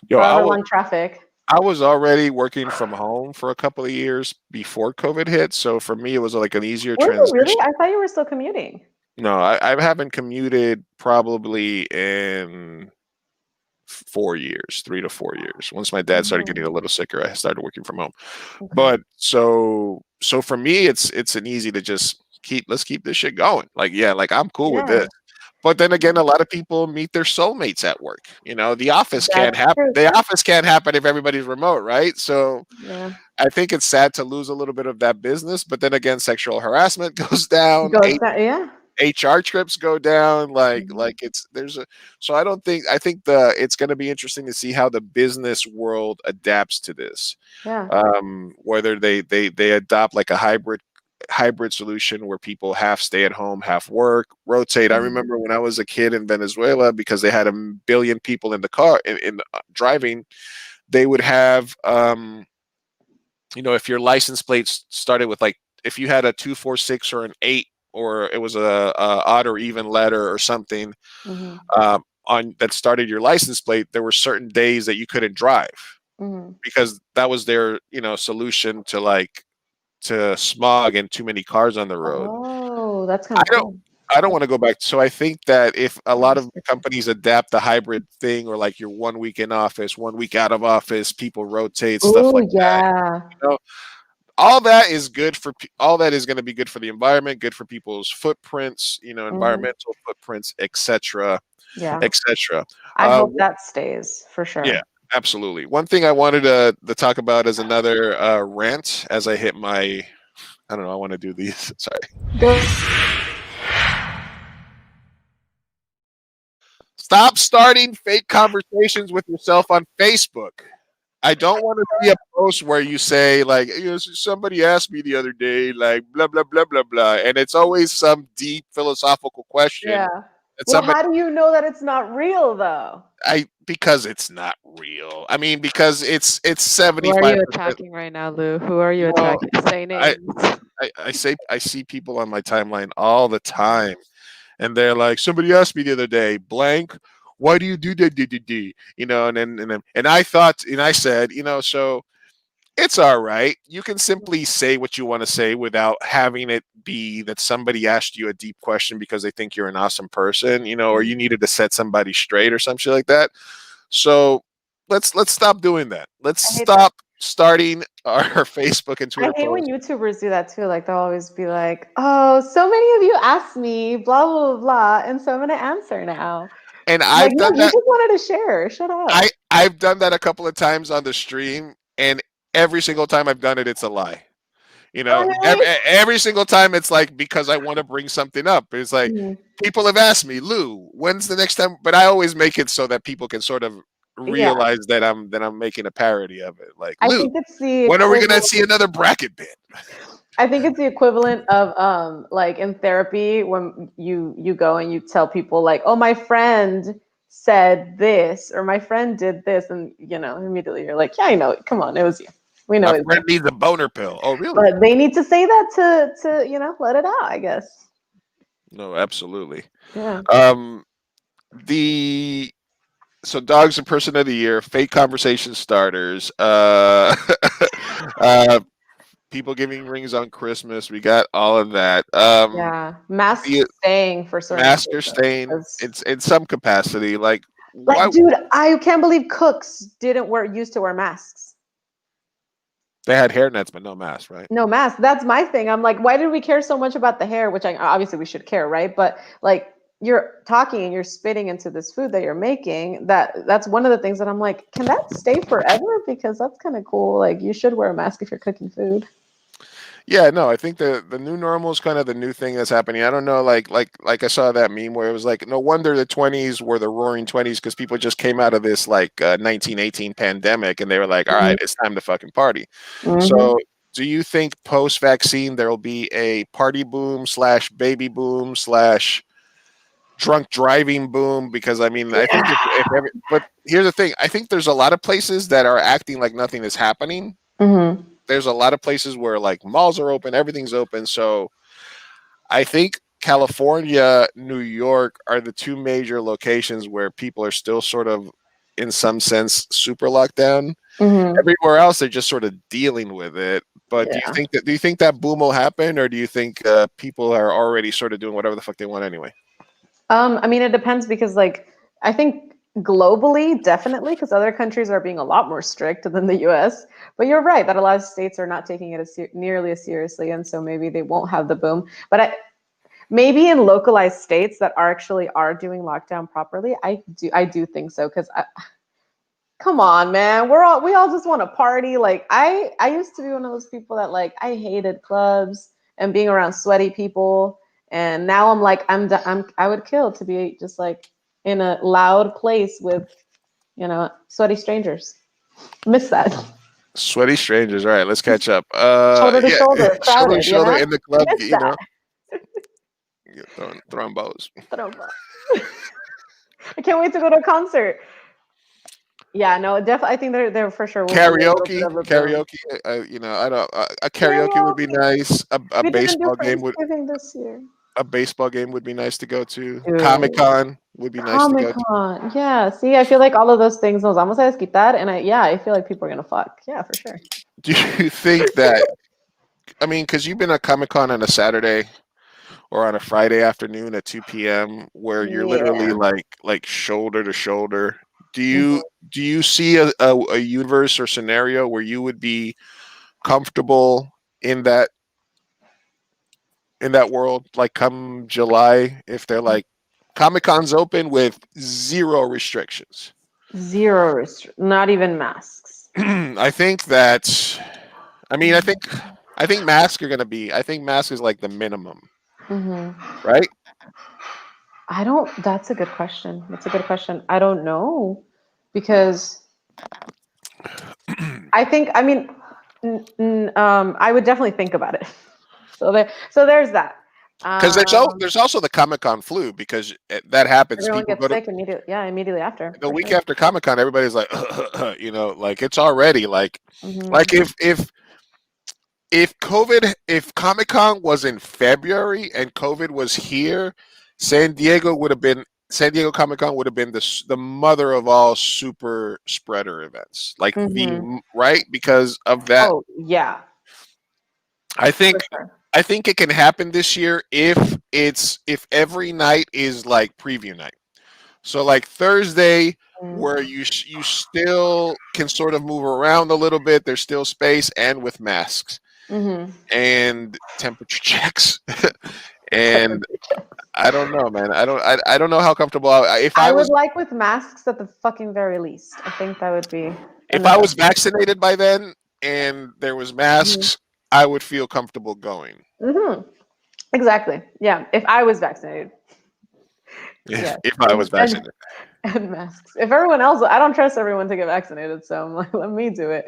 Yo, however long traffic. I was already working from home for a couple of years before COVID hit. So for me, it was like an easier Were you really? transition. I thought you were still commuting. No, I haven't commuted probably in 4 years, 3 to 4 years. Once my dad started getting a Mhm. little sicker, I started working from home. Okay. But so for me, it's an easy to just let's keep this shit going. Like, yeah, like I'm cool with this. Yeah. But then again, a lot of people meet their soulmates at work. The office can't That's happen. true. The office can't happen if everybody's remote, right? So Yeah. I think it's sad to lose a little bit of that business. But then again, sexual harassment goes down. Goes back. Yeah. HR trips go down. Mhm. Like it's there's a so I think the it's going to be interesting to see how the business world adapts to this. Yeah. Whether they adopt like a hybrid solution where people half stay at home, half work, rotate. I Mhm. remember when I was a kid in Venezuela, because they had a billion people in the car in driving, they would have if your license plates started with like if you had a 246 or an 8 or it was a odd or even letter or something Mhm. on that started your license plate, there were certain days that you couldn't drive Mhm. because that was their solution to like to smog and too many cars on the road. Oh, that's kind I of don't cool. I don't want to go back. So I think that if a lot of companies adapt the hybrid thing or like you're 1 week in office, 1 week out of office, people rotate, stuff Oh like that, yeah. you know, all that is good for all that is going to be good for the environment, good for people's footprints, Mhm. environmental footprints, etc., Yeah. etc. I Uh, hope that stays for yeah, sure. absolutely. One thing I wanted to talk about as another rant as I hit my, I don't know, I want to do these. Sorry. Go. Stop starting fake conversations with yourself on Facebook. I don't want to see a post where you say like, somebody asked me the other day, like blah blah blah blah blah, and it's always some deep philosophical question Yeah. that Well, somebody how do you know that it's not real though? I because it's not real. I mean, because it's Who are you 75%. attacking right now, Lou? Who are you Well, attacking? Say I, names. I see people on my timeline all the time, and they're like, somebody asked me the other day, blank, why do you do that? And I thought, and I said, so it's all right. You can simply say what you want to say without having it be that somebody asked you a deep question because they think you're an awesome person, or you needed to set somebody straight or some shit like that. So let's stop doing that. Let's I hate that. stop starting our Facebook and I Twitter hate when posts. YouTubers do that too. Like they'll always be like, "Oh, so many of you asked me, blah blah blah, blah, and so I'm gonna answer now." And Like, I've no, done you that. just wanted to share. Shut up. I've done that a couple of times on the stream, and every single time I've done it, it's a lie. You know, Really? every single time it's like because I want to bring something up. It's like Mhm. people have asked me, Lou, when's the next time? But I always make it so that people can sort of Yeah, realize that I'm making a parody of it. Like, I Lou, think it's the when are we gonna equivalent. see another bracket bit? I think it's the equivalent of like in therapy when you go and you tell people like, "Oh, my friend said this," or "My friend did this," and immediately you're like, "Yeah, I know it. Come on, it was you. We know My it's friend you." needs a boner pill. Oh, really? But they need to say that to let it out, I guess. No, absolutely. Yeah. Um, the so dogs and person of the year, fake conversation starters, uh, people giving rings on Christmas. We got all of that. Yeah. Masks The staying for certain mask are places. staying. It's in some capacity. Like Like, why dude, I can't believe cooks didn't used to wear masks. they had hairnets but no mask, right? No mask. That's my thing. I'm like, why did we care so much about the hair? Which obviously we should care, right? But like, you're talking and you're spitting into this food that you're making. That's one of the things that I'm like, can that stay forever? Because that's kind of cool. Like, you should wear a mask if you're cooking food. Yeah, no, I think the new normal is kind of the new thing that's happening. I don't know, like I saw that meme where it was like, no wonder the 20s were the roaring 20s because people just came out of this like 1918 pandemic and they were like, all right, it's time to fucking party. Mm-hmm. So, do you think post vaccine there will be a party boom slash baby boom slash drunk driving boom? Because I mean, I think but here's the thing, I think there's a lot of places that are acting like nothing is happening. Mm-hmm. There's a lot of places where like malls are open, everything's open. So I think California, New York are the two major locations where people are still sort of, in some sense, super locked down. Mm-hmm. Everywhere else, they're just sort of dealing with it. But Yeah. do you think that boom will happen, or do you think people are already sort of doing whatever the fuck they want anyway? I mean, it depends because, like, I think globally, definitely, because other countries are being a lot more strict than the U.S. But you're right that a lot of states are not taking it nearly as seriously, and so maybe they won't have the boom. But maybe in localized states that are doing lockdown properly, I do think so because come on, man, we all just want to party. Like I used to be one of those people that like I hated clubs and being around sweaty people, and now I'm like I would kill to be just like in a loud place with sweaty strangers. Miss that. Sweaty strangers. All right, let's catch up. Shoulder to Yeah, shoulder, shoulder to crowded. shoulder in the club. Miss You that. know, throwing bows. I can't wait to go to a concert. Yeah, no, definitely. I think there for sure will be a little bit Karaoke, of a boom. karaoke. I don't. A karaoke would be Karaoke. nice. A We didn't do baseball game would Friendsgiving this year. a baseball game would be nice to go to. Comic Dude, Con would be nice to Comic go to. Con. Yeah. See, I feel like all of those things nos vamos a desquitar, and I feel like people are gonna fuck. Yeah, for sure. Do you think that? I mean, because you've been at Comic Con on a Saturday or on a Friday afternoon at 2 p.m., where you're literally Yeah. like shoulder to shoulder. Do you Mhm. do you see a universe or scenario where you would be comfortable in that world, like come July, if they're like Comic Con's open with zero restrictions? Zero not even masks. I think that. I mean, I think masks are gonna be. I think mask is like the minimum, Hmm. right? I don't. That's a good question. That's a good question. I don't know because I think. I mean, I would definitely think about it. So there's that. Because Um, there's also the Comic Con flu because that happens. Everyone People gets go to sick immediately. Yeah, immediately after, the for week sure. after Comic Con, everybody's like, like it's already like Hmm. if Comic Con was in February and COVID was here, San Diego Comic Con would have been the mother of all super spreader events, like Hmm. right because of that. Oh yeah, I for think sure. I think it can happen this year if every night is like preview night. So like Thursday where you still can sort of move around a little bit. There's still space, and with masks and temperature checks. And I don't know, man. I don't know how comfortable if I I would was like with masks at the fucking very least. I think that would be a if I was necessity. vaccinated by then and there was masks, I would feel comfortable going. Exactly. Yeah. If I was vaccinated. Yeah. If I was vaccinated. And masks. If everyone else, I don't trust everyone to get vaccinated, so I'm like, let me do it.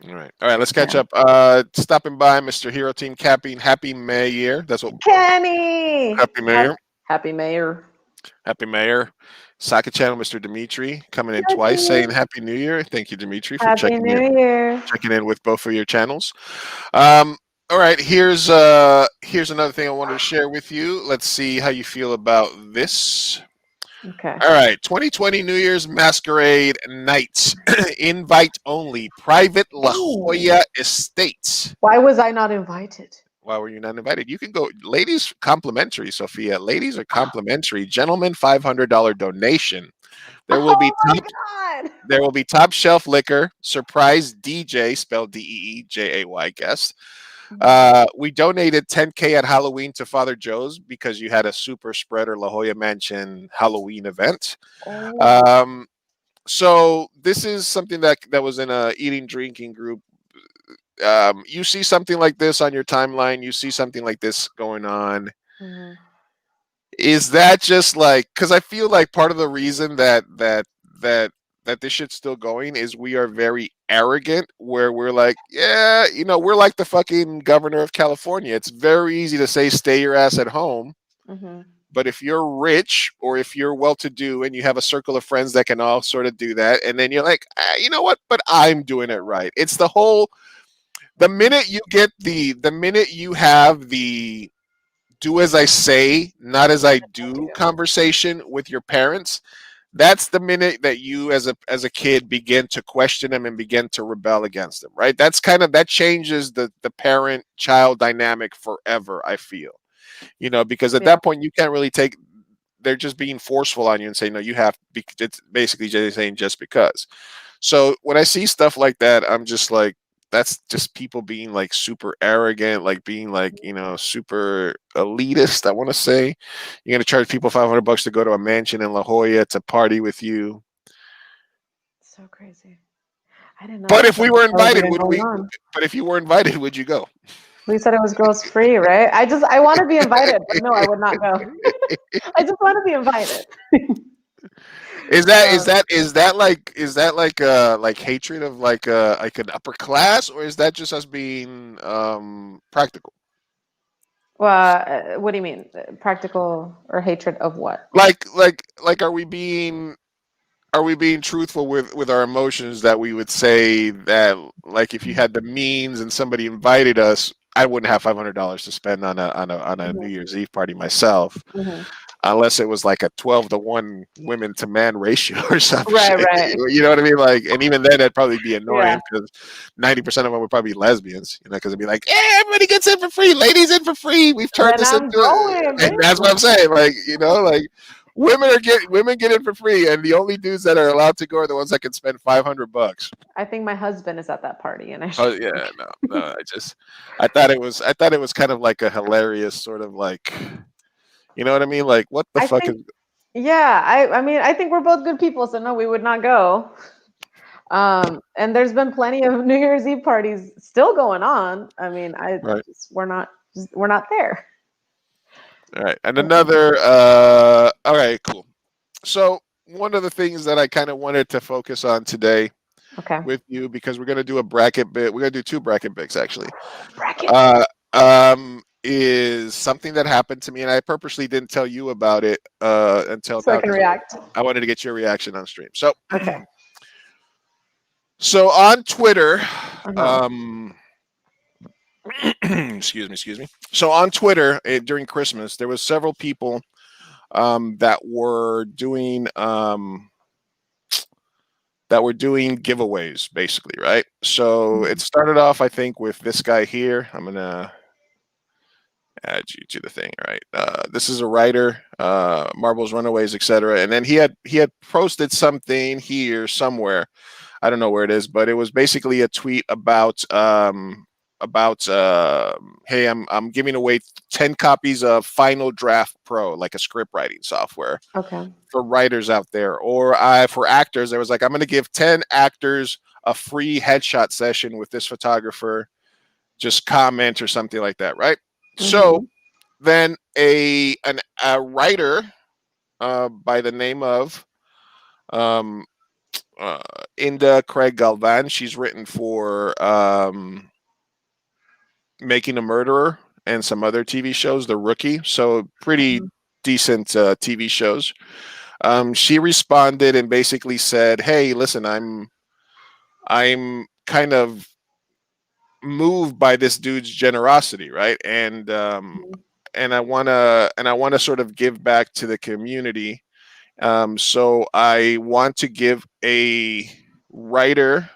All right. Let's catch Yeah. up. Stopping by, Mr. Hero Team Capping. Happy May year. That's what. Kenny. Happy Mayor. Happy Mayor. Happy Mayor. Saka Channel, Mr. Dimitri, coming in twice, saying Happy New Year. Thank you, Dimitri, for Happy New Year. checking in with both of your channels. All right, here's another thing I wanted to share with you. Let's see how you feel about this. Okay. All right, 2020 New Year's Masquerade Night, invite only, private La Jolla Estates. Why was I not invited? Why were you not invited? You can go, ladies, complimentary, Sophia. Ladies are complimentary. Gentlemen, $500 donation. There will be there will be top shelf liquor, surprise DJ, spelled DEEJAY guest. We donated 10K at Halloween to Father Joe's because you had a super spreader La Jolla Mansion Halloween event. So this is something that was in a eating drinking group. You see something like this on your timeline, you see something like this going on. Is that just like, because I feel like part of the reason that this shit's still going is we are very arrogant, where we're like, yeah, we're like the fucking governor of California. It's very easy to say stay your ass at home. But if you're rich or if you're well-to-do and you have a circle of friends that can all sort of do that, and then you're like, you know what? But I'm doing it right. It's the minute you have the do as I say, not as I do conversation with your parents, that's the minute that you as a kid begin to question them and begin to rebel against them, right? That changes the parent child dynamic forever, I feel. Because at that point you can't really take, they're just being forceful on you and say no, you have, it's basically just saying just because. So when I see stuff like that, I'm just like, that's just people being like super arrogant, like being like, super elitist, I want to say. You're going to charge people $500 to go to a mansion in La Jolla to party with you. So crazy. I didn't know. But if we were invited, but if you were invited, would you go? We said it was girls free, right? I want to be invited, but no, I would not go. I just want to be invited. Is that like hatred of like an upper class, or is that just us being practical? Well, what do you mean? Practical or hatred of what? Like are we being truthful with our emotions, that we would say that, like, if you had the means and somebody invited us, I wouldn't have $500 to spend on a New Year's Eve party myself, unless it was like a 12-to-1 women to man ratio or something. Right. You know what I mean? Like, and even then, it'd probably be annoying because 90% of them would probably be lesbians. Because it'd be like, yeah, everybody gets in for free, ladies in for free. We've turned this into it, and that's what I'm saying. Like, like. Women get in for free, and the only dudes that are allowed to go are the ones that can spend $500. I think my husband is at that party, and I. Oh yeah, no. I thought it was kind of like a hilarious sort of like, you know what I mean? Like, what the fuck is? Yeah, I mean, I think we're both good people, so no, we would not go. And there's been plenty of New Year's Eve parties still going on. I mean, we're not there. All right, and another. All right, cool. So one of the things that I kind of wanted to focus on today, with you, because we're gonna do a bracket bit. We're gonna do 2 bracket bits actually. Is something that happened to me, and I purposely didn't tell you about it until so now. I can react. I wanted to get your reaction on stream. So So on Twitter, excuse me. So on Twitter during Christmas, there was several people that were doing giveaways, basically, right? So it started off, I think, with this guy here. Add you to the thing, all right? This is a writer, Marvel's Runaways, etc. And then he had posted something here somewhere. I don't know where it is, but it was basically a tweet about hey, I'm giving away 10 copies of Final Draft Pro, like a script writing software Okay. for writers out there, or for actors. There was like, I'm going to give 10 actors a free headshot session with this photographer. Just comment or something like that, right? So Mm-hmm. then a writer by the name of um, uh, Inda Craig Galvan. She's written for Making a Murderer and some other TV shows. The Rookie, so pretty decent TV shows. She responded and basically said, "Hey, listen, I'm kind of moved by this dude's generosity, right? And I wanna sort of give back to the community. So I want to give a writer.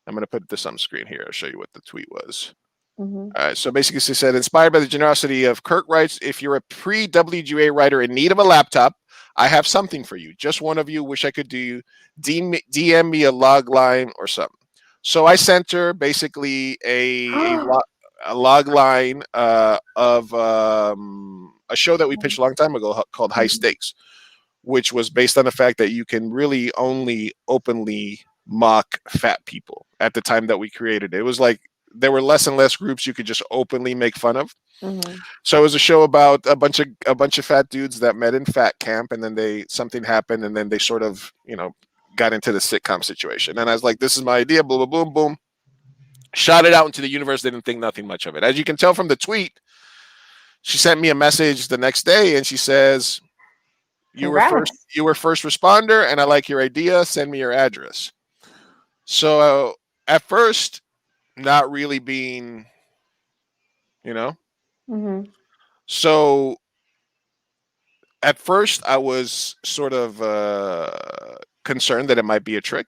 I'm gonna put this on screen here. I'll show you what the tweet was. Mm-hmm. So basically, she said, inspired by the generosity of Kirk writes, if you're a pre-WGA writer in need of a laptop, I have something for you. Just one of you. Wish I could do you. DM me a log line or something. So I sent her basically a log line of a show that we pitched a long time ago called High Stakes, which was based on the fact that you can really only openly mock fat people at the time that we created it. It was like there were less and less groups you could just openly make fun of. Mm-hmm. So it was a show about a bunch of fat dudes that met in fat camp, and then something happened, and then they sort of got into the sitcom situation. And I was like, this is my idea, boom, boom, boom, boom. Shot it out into the universe. Didn't think nothing much of it. As you can tell from the tweet, she sent me a message the next day, and she says, "You were Congrats. first responder, and I like your idea. Send me your address." So at first, not really being, you know. Mm-hmm. So at first, I was sort of concerned that it might be a trick.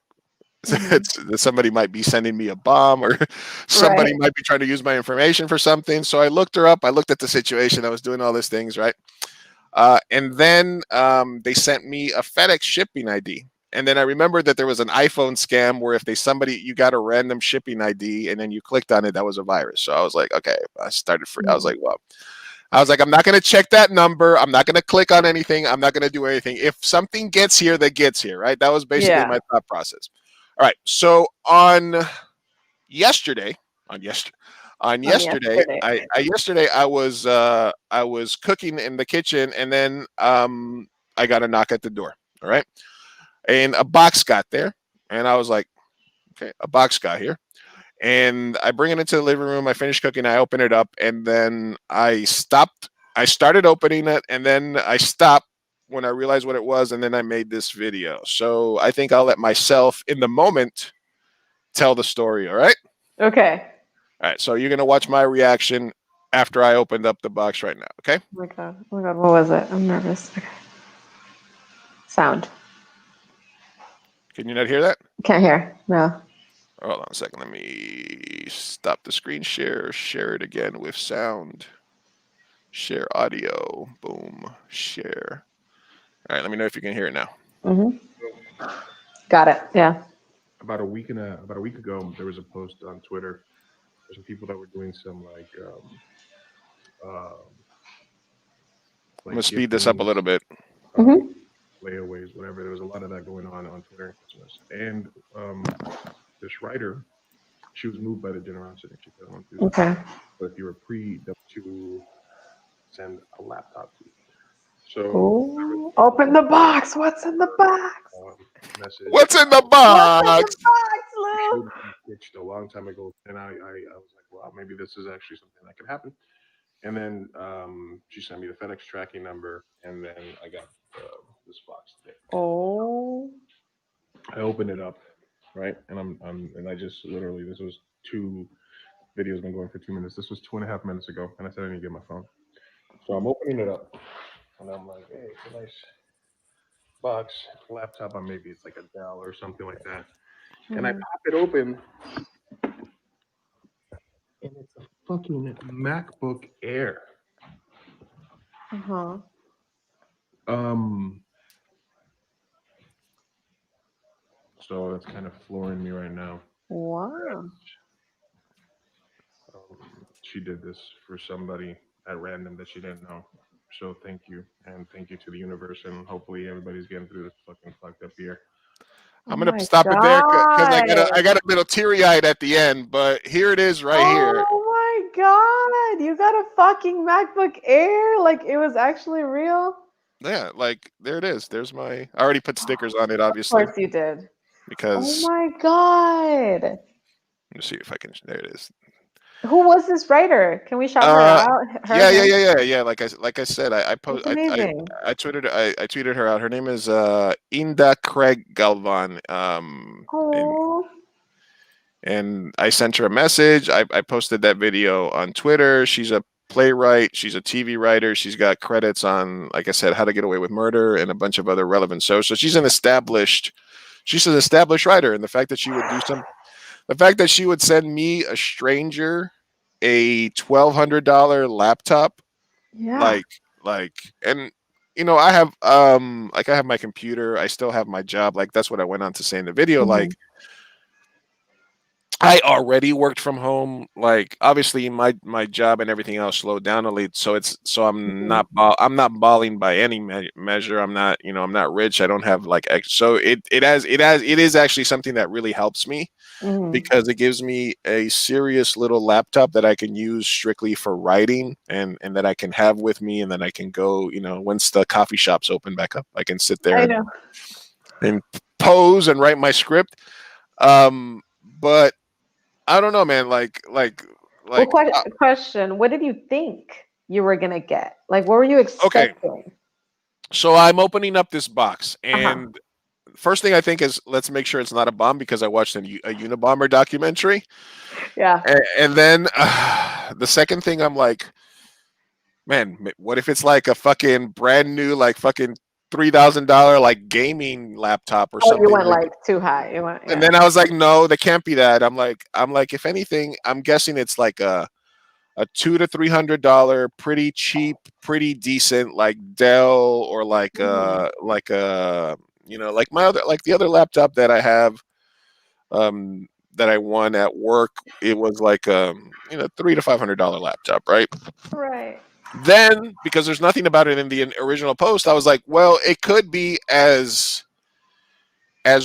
Mm-hmm. That somebody might be sending me a bomb, or somebody Right. might be trying to use my information for something. So I looked her up. I looked at the situation. I was doing all these things, right? And then they sent me a FedEx shipping ID. And then I remembered that there was an iPhone scam where if you got a random shipping ID and then you clicked on it, that was a virus. So I was like, okay, I was like, well, I'm not going to check that number. I'm not going to click on anything. I'm not going to do anything. If something gets here, that gets here, right? That was basically Yeah. my thought process. All right. So yesterday, on yesterday, on yesterday, yesterday. I was cooking in the kitchen, and then I got a knock at the door. All right, and a box got there, and I was like, okay, a box got here. And I bring it into the living room. I finish cooking. I open it up, and then I stopped. I started opening it, and then I stopped when I realized what it was, and then I made this video. So I think I'll let myself, in the moment, tell the story. All right. Okay. All right. So you're gonna watch my reaction after I opened up the box right now. Okay. Oh my god. Oh my god. What was it? I'm nervous. Okay. Sound. Can you not hear that? Can't hear. No. Hold on a second. Let me stop the screen share. Share it again with sound. Share audio. Boom. Share. All right. Let me know if you can hear it now. Mm-hmm. Got it. Yeah. About a week ago, there was a post on Twitter. There's some people that were doing some I'm gonna speed this up a little bit. Mm-hmm. layaways, whatever. There was a lot of that going on Twitter and Christmas. And this writer, she was moved by the generosity. She said, "I want to do this." Okay. But if you were to send a laptop to you. So Ooh. Open the box. What's in the box? message. What's in the What's in box? the box, Lou? Pitched a long time ago, and I was like, "Wow, maybe this is actually something that could happen." And then she sent me the FedEx tracking number, and then I got this box today. Oh. I opened it up, right, and and I just literally, this was 2 videos been going for 2 minutes. This was 2.5 minutes ago, and I said I didn't get my phone, so I'm opening it up, and I'm like, hey, it's a nice box, laptop. Maybe it's like a Dell or something like that, and I pop it open, and it's a fucking MacBook Air. Uh-huh. So that's kind of flooring me right now. Wow. She did this for somebody at random that she didn't know. So thank you, and thank you to the universe, and hopefully everybody's getting through this fucking fucked up year. Oh I'm gonna my stop it there because God. I got a little teary eyed at the end, but here it is right here. Oh my God. You got a fucking MacBook Air? Like it was actually real? Yeah, like there it is. There's my. I already put stickers on it, Of obviously, course you did. Oh because my God. let me see if I can. There it is. Who was this writer? Can we shout her Uh, out? Her, yeah, yeah, him? yeah, yeah, yeah. Like I said, That's amazing. I tweeted her out. Her name is Inda Craig Galvan. Oh. And I sent her a message. I posted that video on Twitter. She's a playwright. She's a TV writer. She's got credits on, like I said, How to Get Away with Murder and a bunch of other relevant shows. So she's an established writer. And the fact that the fact that she would send me a stranger a $1,200 laptop, Yeah. like, and I have like I have my computer. I still have my job. Like that's what I went on to say in the video. Mhm. Like I already worked from home. Like obviously my job and everything else slowed down a little. So Mhm. I'm not balling by any measure. I'm not I'm not rich. I don't have like so it is actually something that really helps me Mhm. because it gives me a serious little laptop that I can use strictly for writing and that I can have with me and then I can go once the coffee shops open back up I can sit there I and know. and pose and write my script. But I don't know, man. Well, Like, question. What did you think you were gonna get? Like, what were you okay. expecting? So I'm opening up this box, Uh-huh. and first thing I think is let's make sure it's not a bomb because I watched a Unabomber documentary, Yeah. and then the second thing I'm like, man, what if it's like a fucking brand new, like fucking $3,000 like gaming laptop or Oh, you something went like. like too high. You went, And yeah. then I was like, no, that can't be that. I'm like, if anything, I'm guessing it's like a $200 to $300 pretty cheap, pretty decent like Dell or Mhm. like a like my other like the other laptop that I have that I won at work. It was like $300 to $500 laptop, right? Right. Then because there's nothing about it in the original post, I was like, well, it could be as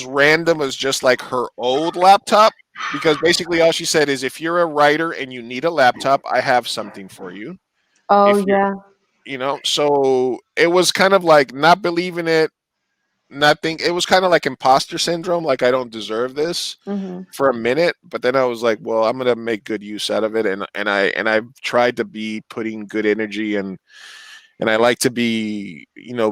random as just like her old laptop because basically all she said is if you're a writer and you need a laptop, I have something for you. Oh If you're yeah. so it was kind of like not believing it, not think it was kind of like imposter syndrome, like I don't deserve this Mhm. for a minute, but then I was like, well, I'm gonna make good use out of it, and I've tried to be putting good energy and I like to be,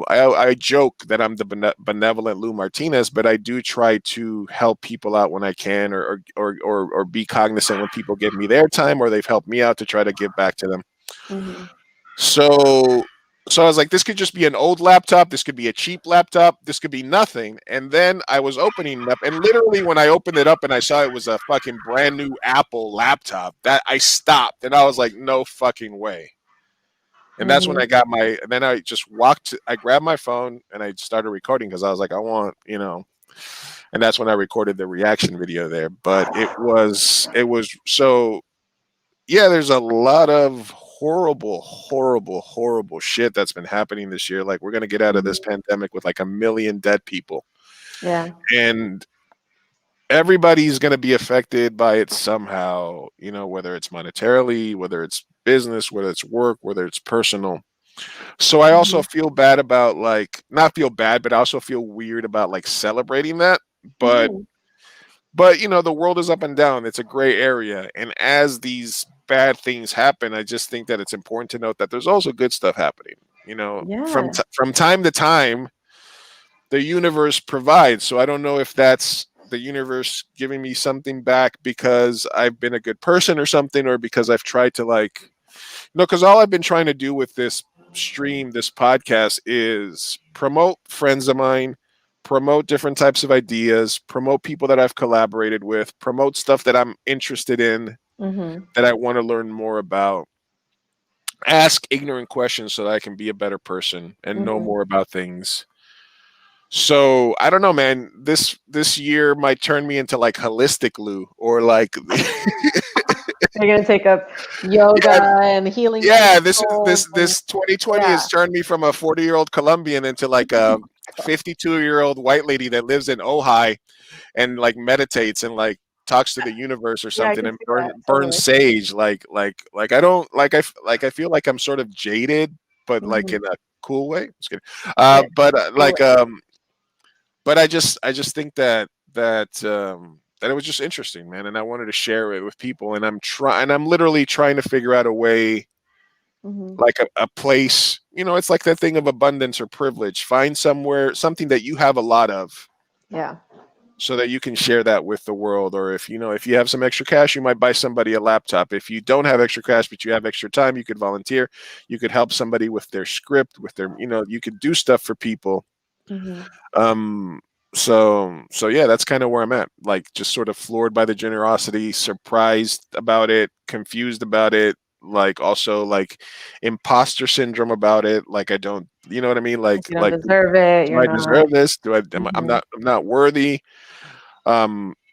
I joke that I'm the benevolent Lou Martinez, but I do try to help people out when I can, or be cognizant when people give me their time or they've helped me out to try to give back to them. Mhm. So, so I was like, this could just be an old laptop. This could be a cheap laptop. This could be nothing. And then I was opening it up, and literally when I opened it up and I saw it was a fucking brand new Apple laptop, that I stopped and I was like, no fucking way. And that's when Mhm. I got my. And then I just walked. I grabbed my phone and I started recording because I was like, I want. And that's when I recorded the reaction video there. But it was so. Yeah, there's a lot of horrible, horrible, horrible shit that's been happening this year. Like we're gonna get out of this Mhm. pandemic with like 1 million dead people, Yeah. and everybody's gonna be affected by it somehow. Whether it's monetarily, whether it's business, whether it's work, whether it's personal. So I also Mhm. feel bad about like not feel bad, but I also feel weird about like celebrating that. But Mhm. the world is up and down. It's a gray area, and as these bad things happen, I just think that it's important to note that there's also good stuff happening. Yeah. From time to time, the universe provides. So I don't know if that's the universe giving me something back because I've been a good person or something, or because I've tried to like no, because all I've been trying to do with this stream, this podcast, is promote friends of mine, promote different types of ideas, promote people that I've collaborated with, promote stuff that I'm interested in, Mhm. that I want to learn more about. ask ignorant questions so that I can be a better person and know more about things. So I don't know, man. This year might turn me into like holistic Lou, or like You're gonna take up yoga and healing yeah. crystals and This 2020 yeah. has turned me from a 40-year-old Colombian into like a 52-year-old white lady that lives in Ojai and like meditates and like talks to the universe or Yeah, I something can and see that burns totally. sage. Like I don't like I feel like I'm sort of jaded, but like Mhm. in a cool way. Just kidding. Right. But Cool. but I just think that it was just interesting, man, and I wanted to share it with people. And I'm literally trying to figure out a way, Mhm. like a place. You know, it's like that thing of abundance or privilege. Find somewhere something that you have a lot of, Yeah. so that you can share that with the world. Or if you have some extra cash, you might buy somebody a laptop. If you don't have extra cash but you have extra time, you could volunteer. You could help somebody with their script, with their, you could do stuff for people. Mhm. um so yeah, that's kind of where I'm at, like just sort of floored by the generosity, surprised about it, confused about it, like also like imposter syndrome about it, like I don't, you know what I mean, Like you don't do deserve it. You're I not. deserve this? Mhm. I'm not worthy.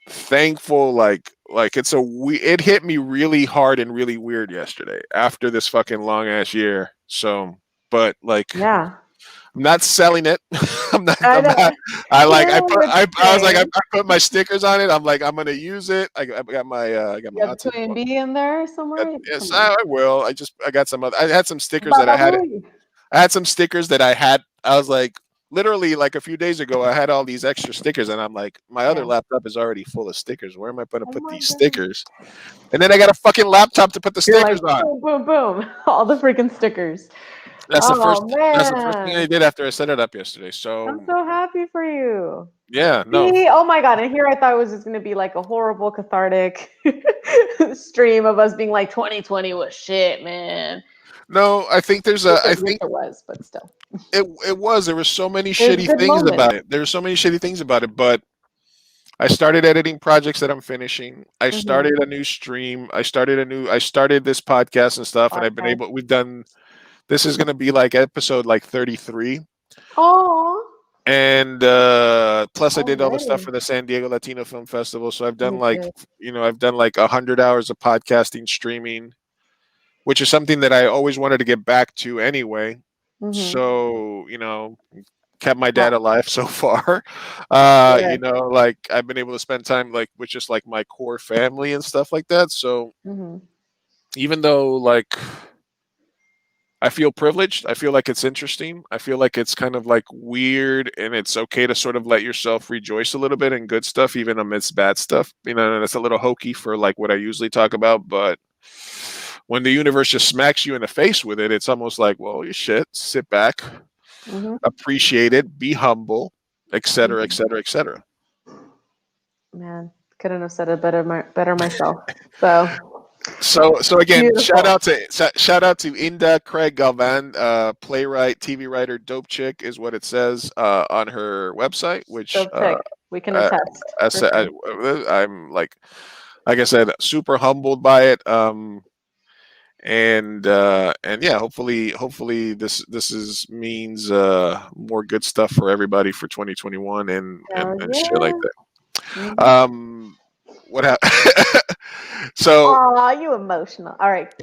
Thankful, like it hit me really hard and really weird yesterday after this fucking long ass year. So but like Yeah. I'm not selling it. I I'm know. not. Here's the I was like, I thing. put my stickers on it. I'm like, I'm gonna use it. I got You my have autism Queen one. Bee in there somewhere? Yes, Come on. I will. I got some other. I had some stickers that Baba Booey. I had some stickers that I had. I was like, literally, like a few days ago, I had all these extra stickers, and I'm like, my other Yeah. laptop is already full of stickers. Where am I going to Oh put my these goodness. stickers? And then I got a fucking laptop to put the You're like stickers on. boom, boom, boom. All the freaking stickers. That's the first. Oh That's the first thing I man. did after I set it up yesterday. I'm So so happy for you. yeah, no, See, oh my god, and here I thought it was just gonna be like a horrible cathartic stream of us being like 2020 was shit, man. no. I think there's Which a. I which think it was, but still. it was. There were so many There's shitty good things moments. about it. There were so many shitty things about it, but I started editing projects that I'm finishing. I Mm-hmm. started a new stream. I started this podcast and stuff, and I've been Podcast. able. We've done. This is gonna be like episode like 33. Oh, And plus I did all the stuff already. for the San Diego Latino Film Festival. So I've done You like, did. I've done like 100 hours of podcasting, streaming, which is something that I always wanted to get back to anyway. Mm-hmm. So, kept my Wow. dad alive so far. Good. Like I've been able to spend time like with just like my core family and stuff like that. So Mm-hmm. even though like I feel privileged, I feel like it's interesting, I feel like it's kind of like weird, and it's okay to sort of let yourself rejoice a little bit in good stuff, even amidst bad stuff. And it's a little hokey for like what I usually talk about, but when the universe just smacks you in the face with it, it's almost like, well, you shit, sit back, Mm-hmm. appreciate it, be humble, etc., Mm-hmm. etc., etc. Man, couldn't have said it better myself. So So again, beautiful. shout out to Inda Craig Galvan, playwright, TV writer, dope chick is what it says on her website. Which Dope chick. We can I, attest I for said, sure. I'm like I said, super humbled by it. And yeah, hopefully this is means more good stuff for everybody for 2021 Hell and shit like yeah. that. Mm-hmm. What happened? So Aw, you emotional. All right.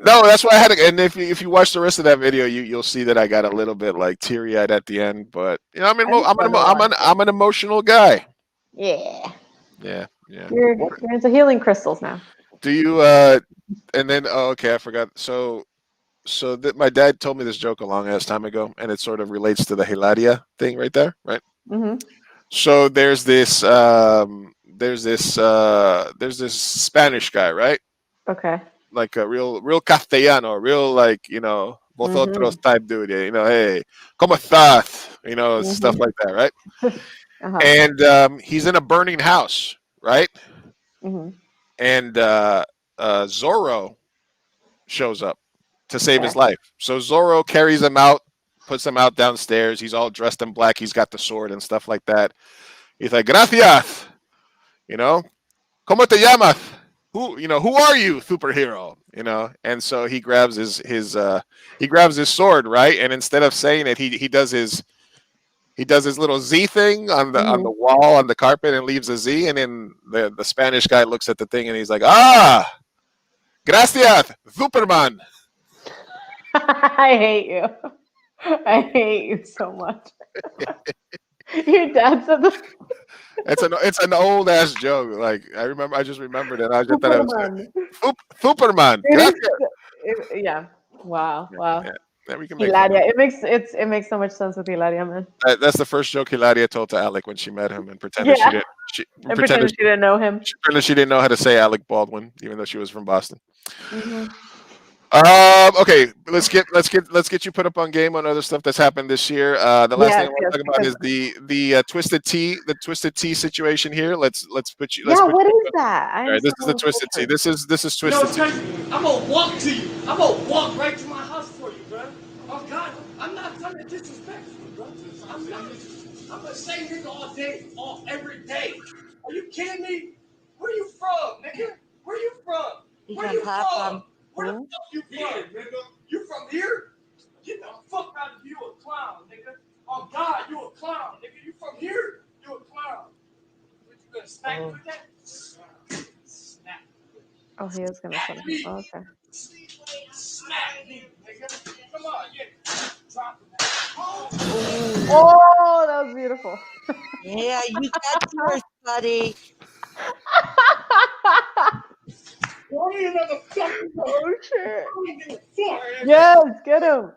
no, that's why I had to. And if you watch the rest of that video, you'll see that I got a little bit like teary eyed at the end. But I just love it watching. I'm an emotional guy. Yeah. Yeah, yeah. You're into healing crystals now. Do you? And then okay, I forgot. So that my dad told me this joke a long ass time ago, and it sort of relates to the Hilaria thing right there, right? Mm-hmm. So there's this Spanish guy, right? Okay. Like a real castellano, real like Mm-hmm. vosotros type dude. Hey, cómo estás? Stuff Mm-hmm. like that, right? Uh-huh. And he's in a burning house, right? Mm-hmm. And Zorro shows up to save Okay. his life. So Zorro carries him out, puts him out downstairs. He's all dressed in black. He's got the sword and stuff like that. He's like, gracias, ¿cómo te llamas? who are you, superhero? And so he grabs his sword, right? And instead of saying it, he does his little Z thing on the wall on the carpet and leaves a Z, and then the Spanish guy looks at the thing and he's like, gracias, Superman. I hate you. I hate you so much. Your dad said this. It's an old ass joke. Like I just remembered it. I just thought it was Superman. Yeah. Wow. Yeah, we can make Hilaria. It makes so much sense with Hilaria, man. That's the first joke Hilaria told to Alec when she met him and pretended she didn't know him. She pretended she didn't know how to say Alec Baldwin, even though she was from Boston. Mm-hmm. Okay, let's get you put up on game on other stuff that's happened this year. The last thing I want to talk about is the Twisted Tea situation here. Let's put you. What is that? All right, this is the Twisted Tea. This is Twisted Tea. I'm gonna walk to you. I'm gonna walk right to my house for you, bro. Oh God, I'm not gonna disrespect you, bro. I'm gonna say nigga all day, every day. Are you kidding me? Where you from, nigga? Where you from? Where you from? Where the fuck you from, nigga? You from here? Get the fuck out of here, you a clown, nigga. Oh God, you a clown, nigga. You from here? You a clown. What, you gonna smack me with that? Snap. Oh, he is gonna send him. Oh, okay. Smack me, nigga. Come on, yeah. Drop it. Oh, that was beautiful. Yeah, you got yours, buddy. Oh shit! Yes, get him.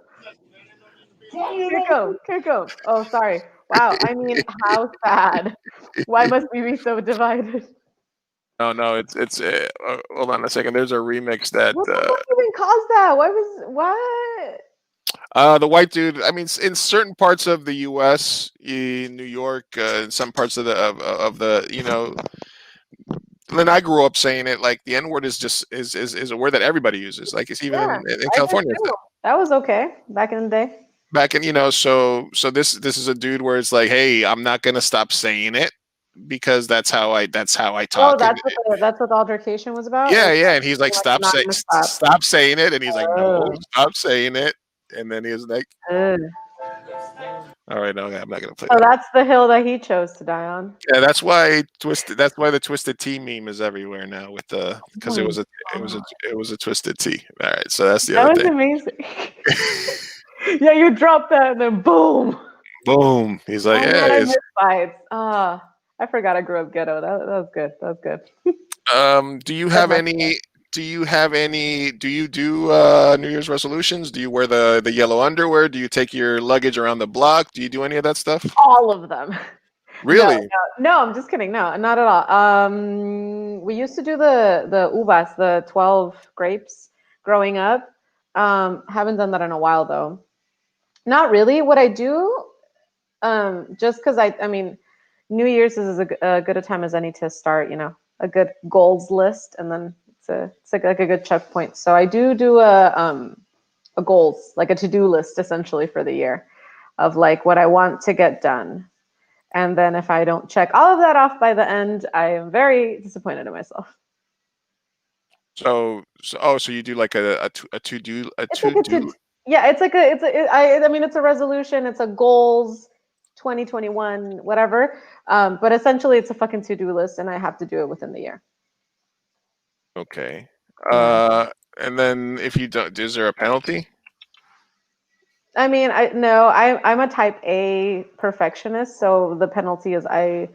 Kick him. Oh, sorry. Wow. I mean, how sad. Why must we be so divided? No, it's hold on a second. There's a remix that What the fuck even caused that? What? the white dude. I mean, in certain parts of the U.S., in New York, in some parts of the Then I grew up saying it, like the N word is just is a word that everybody uses. Like it's even in California. That was okay back in the day. Back in so this is a dude where it's like, hey, I'm not gonna stop saying it because that's how I talk. Oh, that's what the altercation was about. Yeah, and he's like, stop saying it, and he's like, no, stop saying it, and then he's like, all right, no, I'm not gonna play. So that's the hill that he chose to die on. Yeah, that's why the Twisted Tea meme is everywhere now because it was a Twisted Tea. All right, so that's the other thing. That was amazing. Yeah, you dropped that and then boom. Boom. He's like, I forgot I grew up ghetto. That was good. That was good. Do you have any? Do you do New Year's resolutions? Do you wear the yellow underwear? Do you take your luggage around the block? Do you do any of that stuff? All of them. Really? No, I'm just kidding. No, not at all. We used to do the uvas, the 12 grapes growing up. Haven't done that in a while though. Not really. What I do, just because I mean, New Year's is a good a time as any to start, a good goals list, and then it's like a good checkpoint. So I do a goals, like a to-do list essentially for the year of like what I want to get done. And then if I don't check all of that off by the end, I am very disappointed in myself. So you do like a to-do. Yeah, I mean it's a resolution, it's a goals 2021 whatever. But essentially it's a fucking to-do list and I have to do it within the year. Okay. And then if you don't, is there a penalty? I mean, I'm a type A perfectionist, so the penalty is I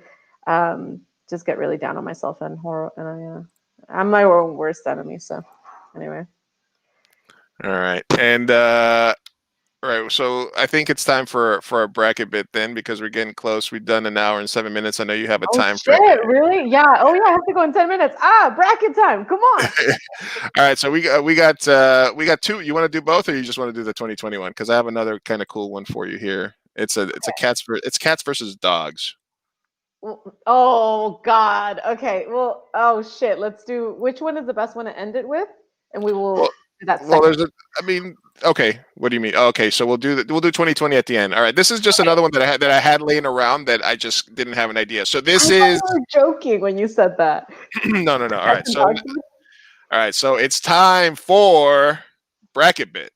just get really down on myself and I'm my own worst enemy. So anyway. All right, and all right. So I think it's time for a bracket bit then because we're getting close. We've done an hour and 7 minutes. I know you have a time frame. Really? Yeah. Oh yeah, I have to go in 10 minutes. Bracket time. Come on. All right. So we got two. You want to do both, or you just want to do the 2021? Because I have another kind of cool one for you here. It's cats versus dogs. Oh God. Okay. Well. Oh shit. Let's do. Which one is the best one to end it with? And we will. Okay. What do you mean? Okay, so we'll do 2020 at the end. All right. This is just another one that I had laying around that I just didn't have an idea. So this is. You were joking when you said that. No. All right. So All right, so it's time for bracket bit.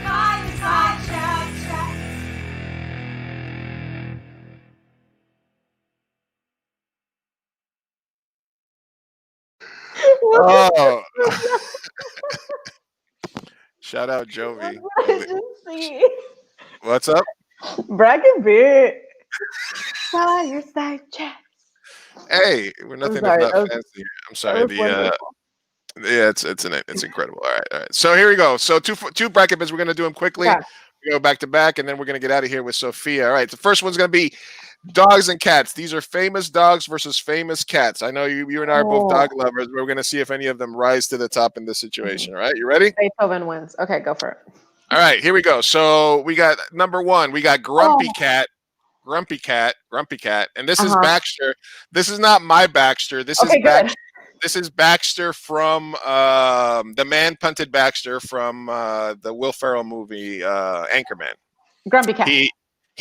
Fireside Chapter. Oh, shout out Jovi. What did you see? What's up? Bracket bit. Fireside chat. Hey, we're nothing if sorry, not that was- fancy. I'm That sorry. was wonderful. Yeah, it's incredible. All right. So here we go. So two bracket bits. We're gonna do them quickly. Okay. We go back to back, and then we're gonna get out of here with Sophia. All right. The first one's gonna be dogs and cats. These are famous dogs versus famous cats. I know you and I are both dog lovers. But we're gonna see if any of them rise to the top in this situation. All right. You ready? Beethoven wins. Okay, go for it. All right. Here we go. So we got number one. We got Grumpy Cat. Grumpy Cat, and this is Baxter. This is not my Baxter. This is Baxter. This is Baxter from the man punted Baxter from the Will Ferrell movie Anchorman. Grumpy cat. He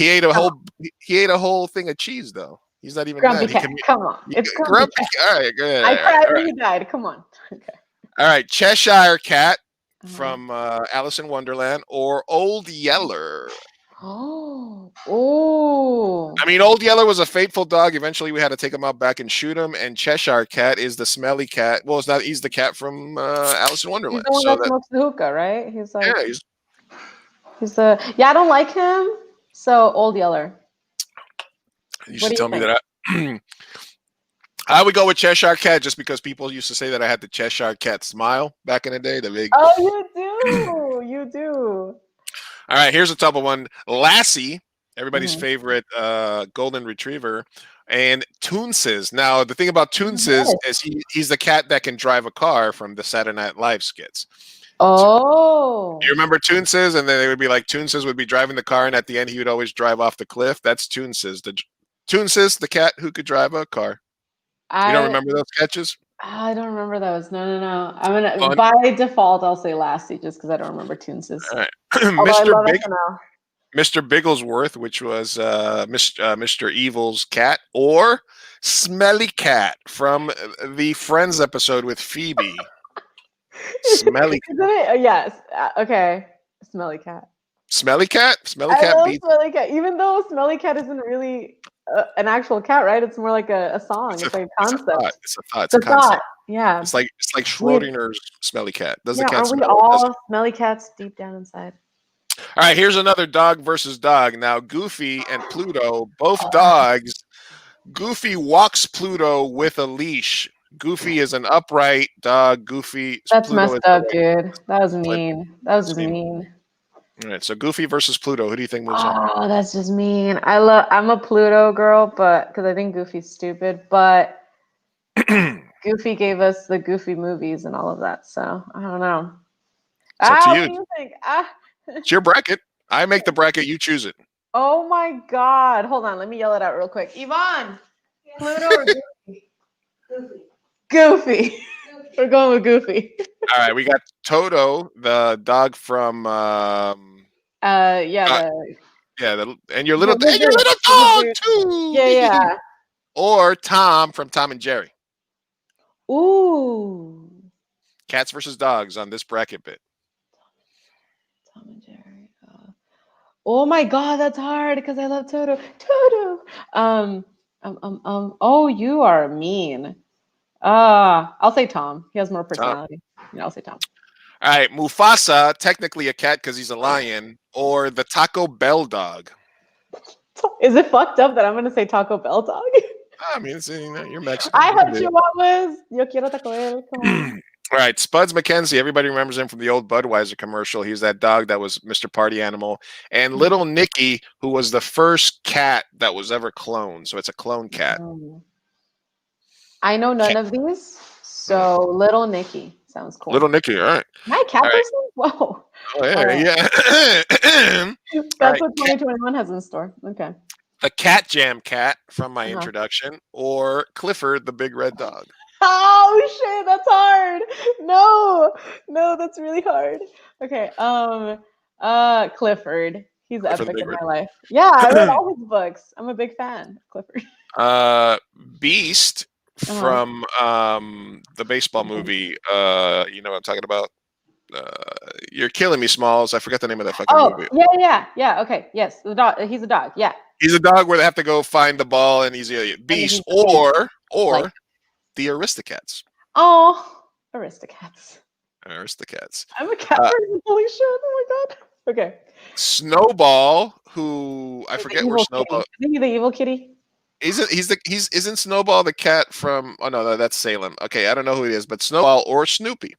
ate a whole thing of cheese though. He's not even Grumpy mad. cat. Come on. It's Grumpy. All right, good. I cried all when right. he died. Come on. Okay. All right, Cheshire Cat from Alice in Wonderland or Old Yeller. Oh. I mean, Old Yeller was a faithful dog. Eventually, we had to take him out back and shoot him. And Cheshire Cat is the smelly cat. Well, it's not. He's the cat from Alice in Wonderland. He's the one that smokes the hookah, right? He's like, yeah, he's the. Yeah, I don't like him. So Old Yeller. You should tell me that. I would go with Cheshire Cat just because people used to say that I had the Cheshire Cat smile back in the day. The big. Oh, you do. You do. All right, here's a tough one. Lassie, everybody's favorite golden retriever, and Toonses. Now, the thing about Toonses is he's the cat that can drive a car from the Saturday Night Live skits. Oh. You remember Toonses? And then they would be like, Toonses would be driving the car, and at the end, he would always drive off the cliff. That's Toonses. Toonses, the cat who could drive a car. You don't remember those sketches? I don't remember those. No. I'm gonna by default I'll say Lassie just because I don't remember Toonses. All right. Mr. Bigglesworth, which was Mr. Evil's cat, or Smelly Cat from the Friends episode with Phoebe. Smelly Cat. Yes. Okay. Smelly Cat. Smelly Cat? Smelly I Cat love beats. Smelly Cat. Even though Smelly Cat isn't really an actual cat, right? It's more like a song. It's like a concept. It's a thought. It's a concept. Thought. Yeah. It's like Schrodinger's Smelly Cat. Does the cat aren't we smell? all smelly cats deep down inside? All right, here's another dog versus dog. Now, Goofy and Pluto, both dogs. Goofy walks Pluto with a leash. Goofy is an upright dog. That's Pluto messed up, dude. That was mean. That was just mean. All right, so Goofy versus Pluto. Who do you think moves on? Oh, that's just mean. I'm a Pluto girl, but because I think Goofy's stupid, but Goofy gave us the Goofy movies and all of that. So I don't know. It's up to you. What do you think? It's your bracket. I make the bracket. You choose it. Oh my God. Hold on. Let me yell it out real quick. Yvonne, Pluto or Goofy? Goofy. We're going with Goofy. All right, we got Toto, the dog from and your little dog too. Yeah. Or Tom from Tom and Jerry. Ooh. Cats versus dogs on this bracket bit. Tom and Jerry. Oh my God, that's hard because I love Toto. Toto. Oh, you are mean. I'll say Tom. He has more personality. Yeah, I'll say Tom. All right, Mufasa, technically a cat because he's a lion, or the Taco Bell dog. Is it fucked up that I'm going to say Taco Bell dog? I mean, you're Mexican. I heard Chihuahuas. Yo quiero Taco Bell. Come on. All right, Spuds McKenzie. Everybody remembers him from the old Budweiser commercial. He's that dog that was Mr. Party Animal. And Little Nicky, who was the first cat that was ever cloned. So it's a clone cat. I know none of these. So Little Nicky sounds cool. Little Nicky, all right. Am I a cat person? Whoa. Oh, yeah. That's what 2021 has in store. Okay. the Cat Jam cat from my Uh-huh. introduction, or Clifford the big red dog. Oh shit, that's hard. No, that's really hard. Okay, Clifford. He's Clifford the epic big in red. my life. Yeah, I read all his books. I'm a big fan of Clifford. Beast Uh-huh. from the baseball movie. You know what I'm talking about? You're killing me, Smalls. I forgot the name of that fucking Oh, movie. yeah. Okay, yes, the dog. He's a dog. Yeah, He's a dog where they have to go find the ball, and he's a and beast, he's a beast. or Like, the Aristocats. oh, Aristocats. Aristocats. I'm a cat Uh, person. Holy shit! Oh my god. Okay. Snowball, who I Wait, the forget where evil kitty. Snowball. Isn't he the evil kitty? Isn't Snowball the cat from? Oh no, that's Salem. Okay, I don't know who it is, but Snowball or Snoopy.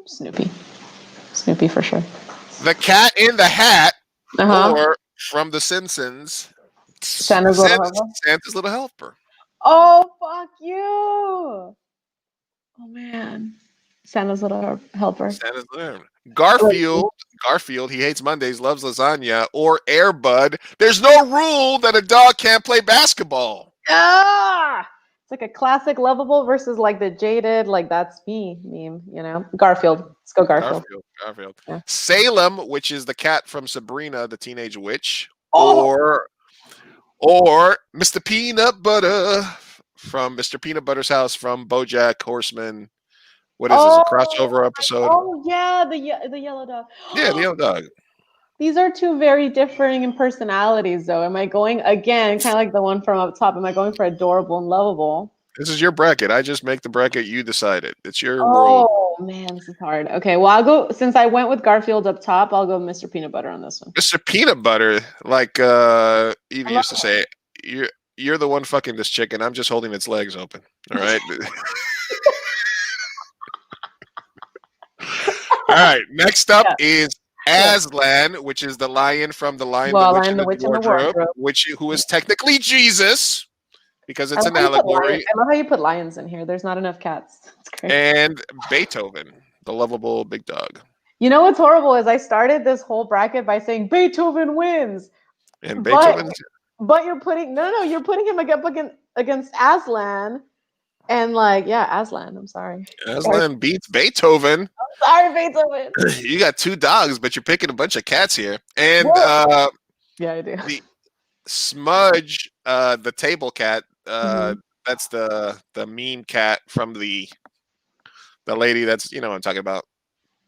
Snoopy. Snoopy for sure. The Cat in the Hat, Uh-huh. or from The Simpsons, Santa's little helper. Santa's Little Helper. Oh, fuck you. Oh, man. Santa's little helper. Santa's Little Helper. Garfield, he hates Mondays, loves lasagna, or Air Bud. There's no rule that a dog can't play basketball. Ah! It's like a classic lovable versus like the jaded, like that's me meme, you know? Garfield. Let's go Garfield. Garfield. Yeah. Salem, which is the cat from Sabrina, the Teenage Witch, Oh! or Mr. Peanut Butter from Mr. Peanut Butter's house from BoJack Horseman. What is this? A crossover episode? Oh, yeah, the yellow dog. Yeah, the yellow dog. These are two very differing in personalities, though. Am I going again, kind of like the one from up top? Am I going for adorable and lovable? This is your bracket. I just make the bracket. You decide it. It's your world. Oh man, this is hard. Okay, well I'll go since I went with Garfield up top. I'll go Mr. Peanut Butter on this one. Mr. Peanut Butter, like Evie used to say, you're the one fucking this chicken. I'm just holding its legs open. All right. All right. Next up is Aslan, which is the lion from The Lion, the Witch, and the Wardrobe, who is technically Jesus because it's an allegory. I love how you put lions in here. There's not enough cats. It's great. And Beethoven, the lovable big dog. You know what's horrible is I started this whole bracket by saying Beethoven wins. And Beethoven. But you're putting you're putting him against Aslan. And like, yeah, Aslan. I'm sorry. Aslan beats Beethoven. I'm sorry, Beethoven. You got two dogs, but you're picking a bunch of cats here. And yeah, I do. The Smudge, the table cat. That's the meme cat from the lady. That's what I'm talking about.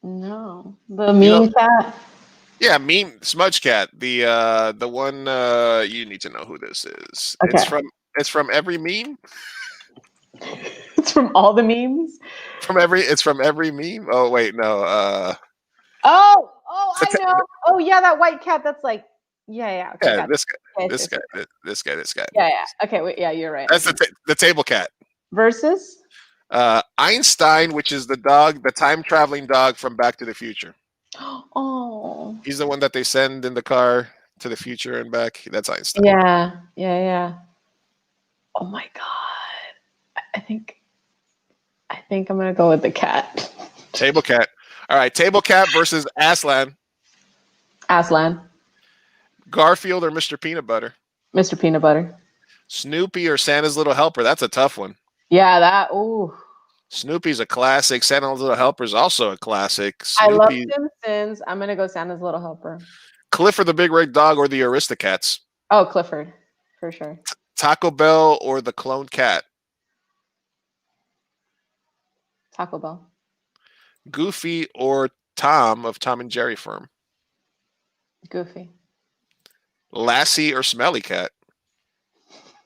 No, the meme cat. Yeah, meme Smudge cat. The one you need to know who this is. Okay. It's from every meme. It's from all the memes. It's from every meme. Oh wait, no. I know. Oh yeah, that white cat. That's like, yeah. Okay, yeah, this guy. Yeah. Okay, wait, yeah, you're right. That's the table cat. Versus Einstein, which is the dog, the time traveling dog from Back to the Future. Oh. He's the one that they send in the car to the future and back. That's Einstein. Yeah. Oh my god. I think I'm gonna go with the cat. Table cat. All right, table cat versus Aslan. Aslan. Garfield or Mr. Peanut Butter. Mr. Peanut Butter. Snoopy or Santa's Little Helper. That's a tough one. Yeah, ooh. Snoopy's a classic. Santa's Little Helper is also a classic. I love Simpsons. I'm gonna go Santa's Little Helper. Clifford the Big Red Dog or the Aristocats. Oh, Clifford, for sure. Taco Bell or the Cloned Cat. Taco Bell. Goofy or Tom of Tom and Jerry Firm. Goofy. Lassie or Smelly Cat.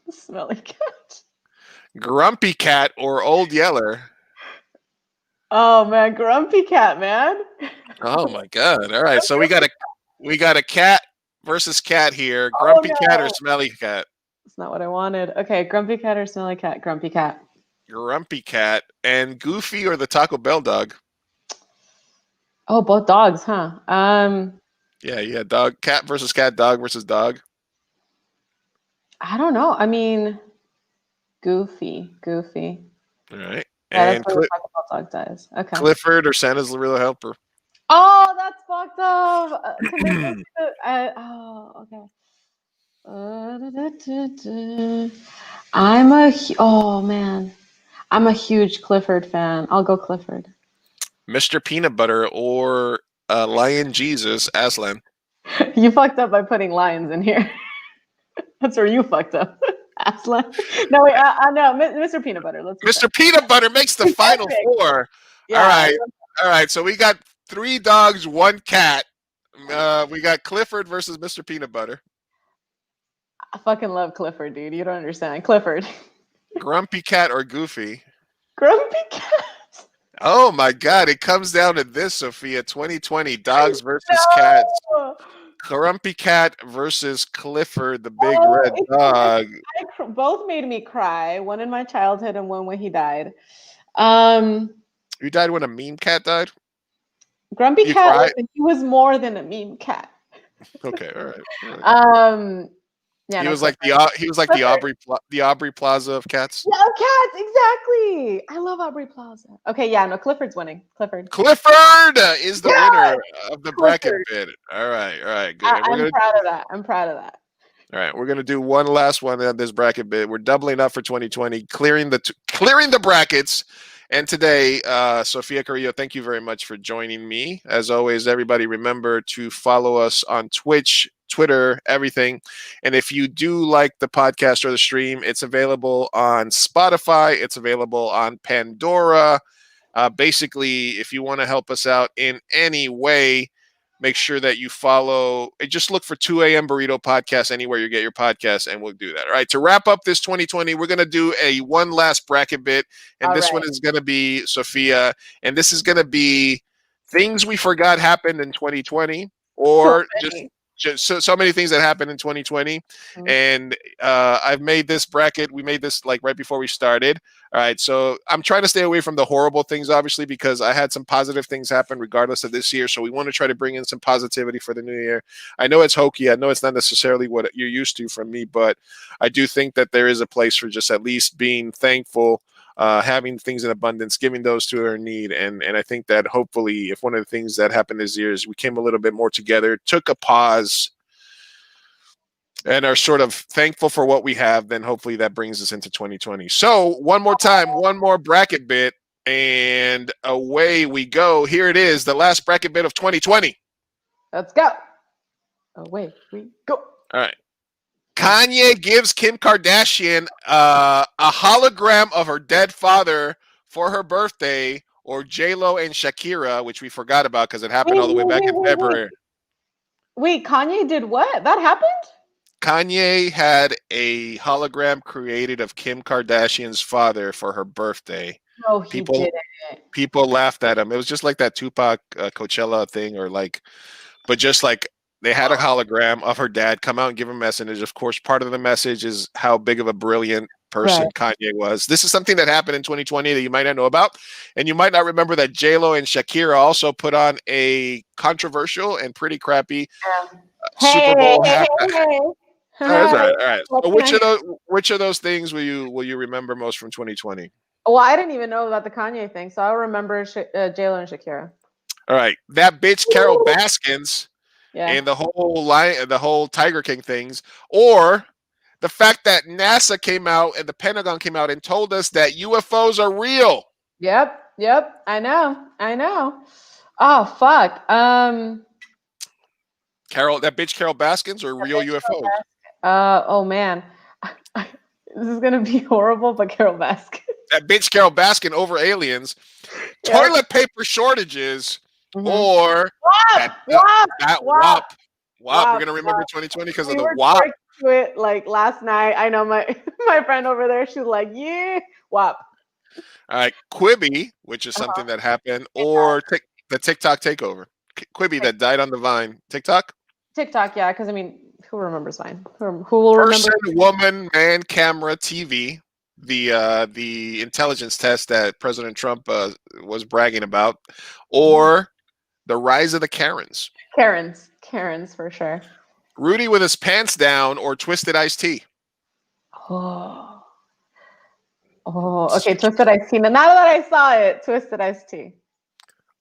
Smelly Cat. Grumpy Cat or Old Yeller. Oh man, Grumpy Cat, man. Oh my god. All right. So we got a cat versus cat here. Grumpy Cat or Smelly Cat? That's not what I wanted. Okay, Grumpy Cat or Smelly Cat? Grumpy Cat. Grumpy Cat. And Goofy or the Taco Bell dog? Oh, both dogs, huh? Yeah, dog, cat versus cat, dog versus dog. I don't know. I mean, Goofy. All right. Yeah, and that's where the Taco Bell dog dies. Okay. Clifford or Santa's Little Helper? Oh, that's fucked up. Okay. Oh man, I'm a huge Clifford fan. I'll go Clifford. Mr. Peanut Butter or Lion Jesus, Aslan. You fucked up by putting lions in here. That's where you fucked up. Aslan. No, wait, no, Mr. Peanut Butter. Let's be Mr. fair. Peanut Butter makes the final Perfect. four. Yeah, All right. So we got 3 dogs, 1 cat. We got Clifford versus Mr. Peanut Butter. I fucking love Clifford, dude. You don't understand. Clifford. Grumpy Cat or Goofy. Grumpy cat. Oh my God! It comes down to this, Sophia. 2020 dogs versus cats. No! Grumpy Cat versus Clifford, the big Oh, red dog. both made me cry. One in my childhood and one when he died. Um, You died when a meme cat died. Grumpy You cat. cried. Listen, he was more than a meme cat. Okay, all right. All right. Yeah, He no, was like Clifford. the Aubrey Plaza of cats. Yeah, cats, exactly. I love Aubrey Plaza. Okay, yeah, no, Clifford's winning. Clifford. Clifford is the winner Yes, of the bracket Clifford. bid. All right, good. And I'm proud of that. I'm proud of that. all right, we're gonna do one last one on this bracket bid. We're doubling up for 2020, clearing the brackets. And today, Sofia Carrillo, thank you very much for joining me. As always, everybody remember to follow us on Twitch, Twitter, everything. And if you do like the podcast or the stream, it's available on Spotify. It's available on Pandora. Basically, if you want to help us out in any way, make sure that you follow. Just look for 2 a.m. Burrito Podcast anywhere you get your podcast, and we'll do that. All right. To wrap up this 2020, we're going to do one last bracket bit, and All this right. one is going to be Sophia, and this is going to be things we forgot happened in 2020, or So just many. so many things that happened in 2020. Mhm. And I've made this bracket. We made this like right before we started. All right, so I'm trying to stay away from the horrible things, obviously, because I had some positive things happen regardless of this year. So we want to try to bring in some positivity for the new year. I know it's hokey. I know it's not necessarily what you're used to from me, but I do think that there is a place for just at least being thankful, having things in abundance, giving those who are in need. And I think that hopefully, if one of the things that happened this year is we came a little bit more together, took a pause, and are sort of thankful for what we have, then hopefully that brings us into 2020. So one more time, one more bracket bit, and away we go. Here it is, the last bracket bit of 2020. Let's go. Away we go. All right. Kanye gives Kim Kardashian a hologram of her dead father for her birthday, or J-Lo and Shakira, which we forgot about because it happened all the way back in February. Wait, Kanye did what? That happened? Kanye had a hologram created of Kim Kardashian's father for her birthday. No, he didn't. People laughed at him. It was just like that Tupac Coachella thing, but just like they had a hologram of her dad come out and give a message. Of course, part of the message is how big of a brilliant person Kanye was. This is something that happened in 2020 that you might not know about, and you might not remember that J-Lo and Shakira also put on a controversial and pretty crappy Super Bowl half. Oh, that's all right. All right. So which of those things will you remember most from 2020? Well, I didn't even know about the Kanye thing, so I'll remember J-Lo and Shakira. All right, that bitch Carol Baskins Yeah. and the whole Tiger King things, or the fact that NASA came out and the Pentagon came out and told us that UFOs are real. Yep. I know. Oh fuck. That bitch Carol Baskins or real UFOs? Oh man, this is gonna be horrible, but Carol Baskin. That bitch Carol Baskin over aliens, Yep. toilet paper shortages, Mhm. or WAP. We're gonna remember 2020 because of the WAP. To it like last night. I know my my friend over there. She's like, yeah, WAP. All right, Quibi, which is something that happened, or the TikTok takeover. Quibi that died on the vine. TikTok, yeah. Because I mean, who remembers Vine? Who will person, remember? woman, man, camera, TV. The intelligence test that President Trump was bragging about, or the rise of the Karens. Karens for sure. Rudy with his pants down, or Twisted Iced Tea. Oh, okay. Twisted Iced Tea. Now that I saw it, Twisted Iced Tea.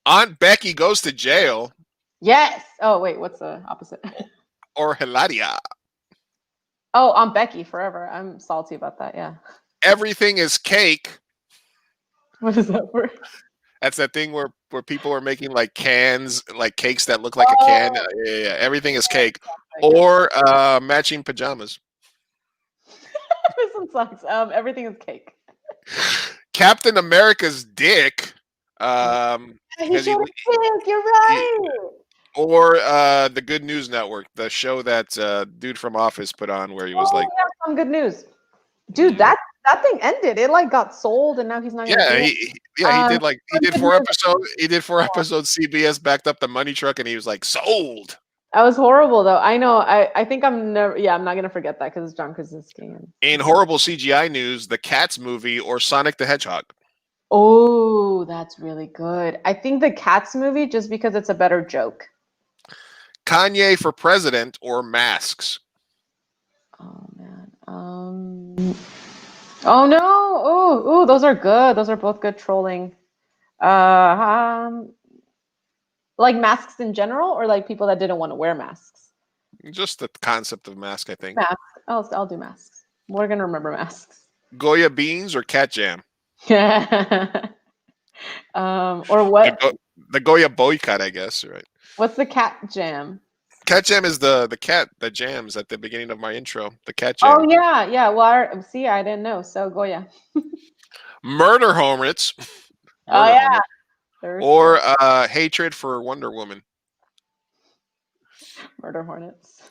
Aunt Becky goes to jail. Yes. Oh wait, what's the opposite? Or Hilaria. Oh, Aunt Becky forever. I'm salty about that. Yeah. Everything is cake. What is that for? That's that thing where people are making like cans, like cakes that look like a can. Yeah. Everything is cake. Or matching pajamas. This one sucks. Everything is cake. Captain America's dick. He has showed he- a dick. You're he- right. or the Good News Network, the show that dude from Office put on, where he was like, yeah, some good news, dude. Yeah. That thing ended. It like got sold, and now he's not gonna do it. he did like he some did good 4 news. episodes. He did 4 episodes. CBS backed up the money truck, and he was like, sold. That was horrible, though. I know. I think I'm never. Yeah, I'm not gonna forget that because it's John Krasinski. In horrible CGI news, the Cats movie or Sonic the Hedgehog. Oh, that's really good. I think the Cats movie, just because it's a better joke. Kanye for president or masks. Oh man. Oh no. Oh, those are good. Those are both good trolling. Like masks in general, or like people that didn't want to wear masks. Just the concept of mask, I think. Masks. I'll do masks. We're gonna remember masks. Goya beans or cat jam. Or what? The Goya boycott, I guess. Right. What's the cat jam? Cat jam is the cat that jams at the beginning of my intro. The cat jam. Oh yeah. Well, see, I didn't know. So Goya. Murder hornets. Oh yeah. Or hatred for Wonder Woman. Murder hornets.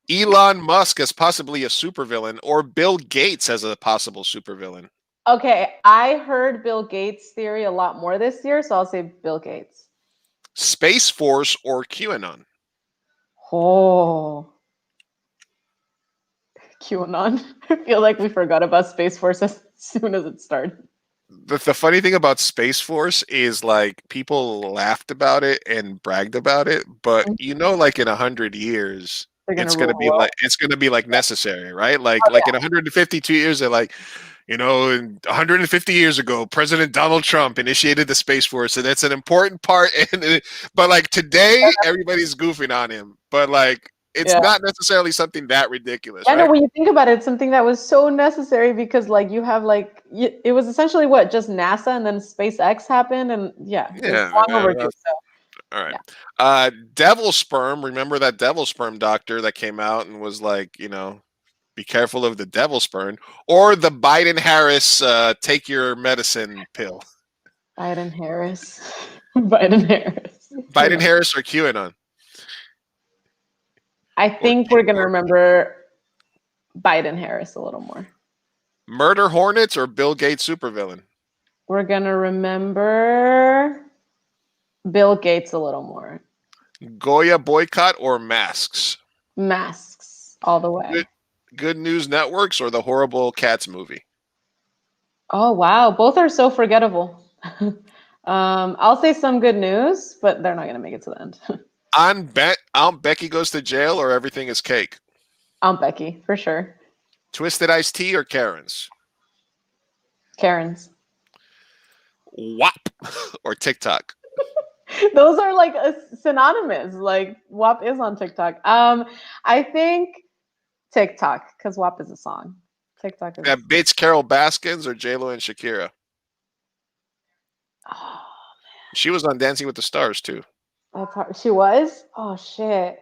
Elon Musk as possibly a supervillain, or Bill Gates as a possible supervillain. Okay, I heard Bill Gates' theory a lot more this year, so I'll say Bill Gates. Space Force or QAnon. Oh. QAnon. I feel like we forgot about Space Force as soon as it started. The funny thing about Space Force is like people laughed about it and bragged about it, but like in 100 years, it's gonna be like necessary, right? Like in 152 years, they're like, in 150 years ago, President Donald Trump initiated the Space Force, and it's an important part. But like today, everybody's goofing on him, but like it's not necessarily something that ridiculous. Yeah, right? no, when you think about it, it's something that was so necessary because like you have like it was essentially what, just NASA, and then SpaceX happened, and it was long overdue. All right. Devil sperm. Remember that devil sperm doctor that came out and was like, be careful of the devil sperm, or the Biden-Harris take your medicine pill. Biden-Harris. Biden-Harris. Biden-Harris or QAnon. I think we're gonna remember Biden-Harris a little more. Murder hornets or Bill Gates supervillain. We're gonna remember Bill Gates a little more. Goya boycott or masks. Masks all the way. Good News Networks or the horrible Cats movie. Oh wow, both are so forgettable. I'll say some good news, but they're not gonna make it to the end. Aunt Becky goes to jail or everything is cake. Aunt Becky, for sure. Twisted Iced Tea or Karen's. Karen's. WAP or TikTok. Those are like synonymous. Like WAP is on TikTok. I think TikTok, because WAP is a song. TikTok is. That bitch Carol Baskins or J-Lo and Shakira. Oh, man. She was on Dancing with the Stars too. That's hard. She was? Oh shit.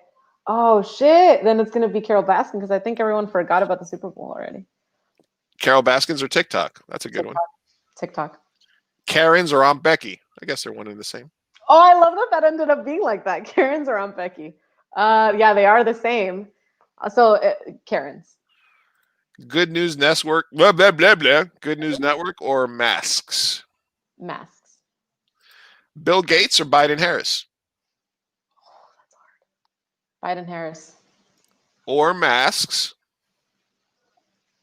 Oh shit. Then it's gonna be Carol Baskin because I think everyone forgot about the Super Bowl already. Carol Baskins or TikTok? That's a good one. TikTok. Karen's or Aunt Becky? I guess they're one and the same. Oh, I love that ended up being like that. Karen's or Aunt Becky. Yeah, they are the same. So Karen's. Good News Network, blah blah blah blah. Good News Network or masks? Masks. Bill Gates or Biden-Harris? Oh, that's hard. Biden-Harris. Or masks?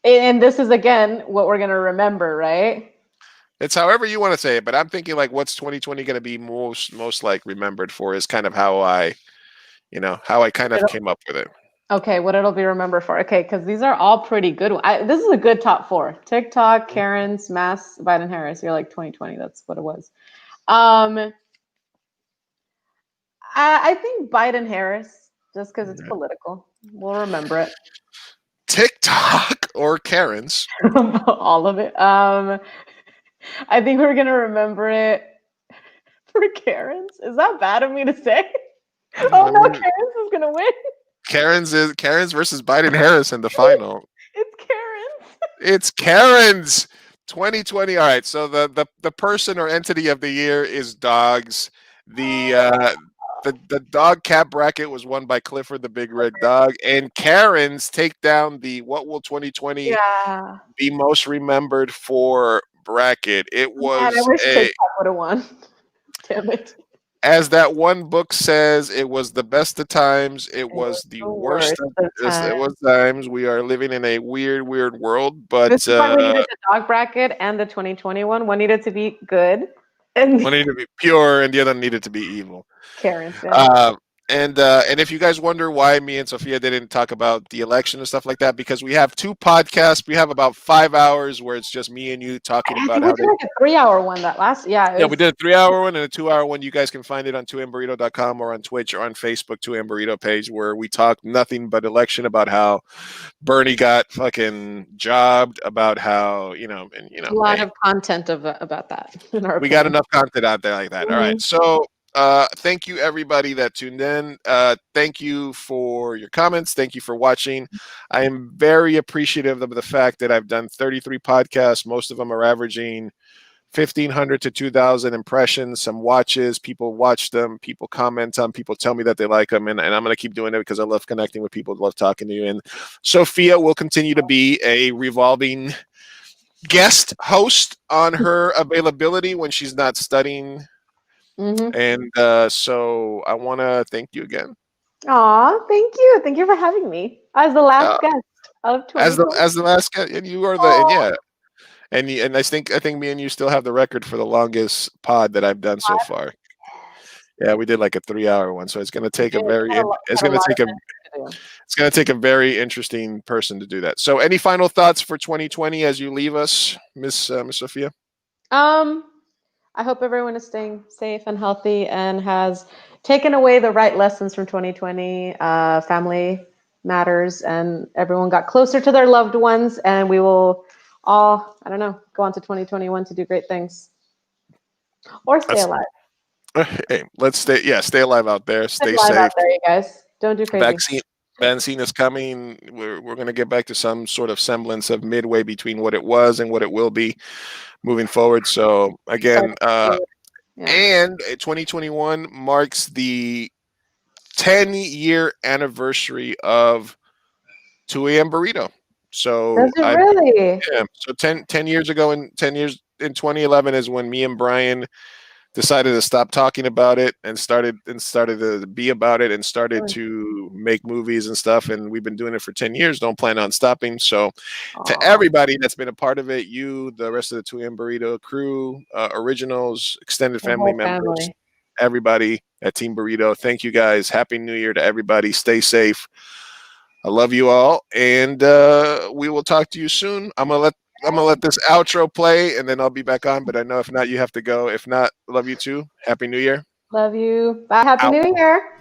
And this is again what we're gonna remember, right? It's however you want to say it, but I'm thinking like what's 2020 going to be most like remembered for is kind of how I kind of came up with it. Okay, what it'll be remembered for. Okay, because these are all pretty good. This is a good top 4. TikTok, Karen's, masks, Biden-Harris. You're like 2020. That's what it was. I think Biden-Harris, just because it's political. We'll remember it. TikTok or Karen's? All of it. I think we're gonna remember it for Karen's. Is that bad of me to say? Oh no, Karen's is gonna win. Karen's versus Biden Harris in the final. It's Karen's. It's Karen's 2020. All right, so the person or entity of the year is dogs. The dog cat bracket was won by Clifford the Big Red Dog, and Karen's take down the what will 2020 Yeah. be most remembered for bracket. It Man, I was wish TikTok would have won. Damn it. as that one book says, it was the best of times. It was the worst of it was times. We are living in a weird world, but This is why we needed the dog bracket and the 2021. One needed to be good, and one needed to be pure, and the other needed to be evil. Karen's. Yeah. And if you guys wonder why me and Sophia didn't talk about the election and stuff like that, because we have 2 podcasts. We have about 5 hours where it's just me and you talking about we how did like a 3-hour one that last. Yeah, we did a 3-hour one and a 2-hour one. You guys can find it on 2mburrito.com or on Twitch or on Facebook, 2mburrito page, where we talk nothing but election, about how Bernie got fucking jobbed, about how a lot of content about that. We got enough content out there like that. All right, so. Thank you everybody that tuned in. Thank you for your comments. Thank you for watching. I am very appreciative of the fact that I've done 33 podcasts. Most of them are averaging 1,500 to 2,000 impressions, some watches. People watch them, people comment on, people tell me that they like them, and I'm going to keep doing it because I love connecting with people, love talking to you. And Sophia will continue to be a revolving guest host on her availability when she's not studying. And so I want to thank you again. Aw, thank you. Thank you for having me as the last guest of 2020. As the last guest, and you are the and I think me and you still have the record for the longest pod that I've done so far. Yeah, we did like a 3-hour one, so it's going to take it's going to take a very interesting person to do that. So, any final thoughts for 2020 as you leave us, Miss Sophia? I hope everyone is staying safe and healthy and has taken away the right lessons from 2020. Family matters, and everyone got closer to their loved ones, and we will all, I don't know, go on to 2021 to do great things. Or stay alive. Hey, let's stay alive out there. Stay safe. Out there, you guys. Don't do crazy. Vaccine is coming. We're going to get back to some sort of semblance of midway between what it was and what it will be moving forward. So again, and 2021 marks the 10-year anniversary of 2 a.m. Burrito. So really? Yeah. So 10 years ago, and 10 years in 2011 is when me and Brian decided to stop talking about it and started to be about it and started to make movies and stuff. And we've been doing it for 10 years. Don't plan on stopping. So to everybody that's been a part of it, you, the rest of the 2M Burrito crew, originals, extended family members, everybody at Team Burrito, thank you guys. Happy New Year to everybody. Stay safe. I love you all. And we will talk to you soon. I'm going to let this outro play, and then I'll be back on. But I know if not, you have to go. If not, love you too. Happy New Year. Love you. Bye. Happy New Year.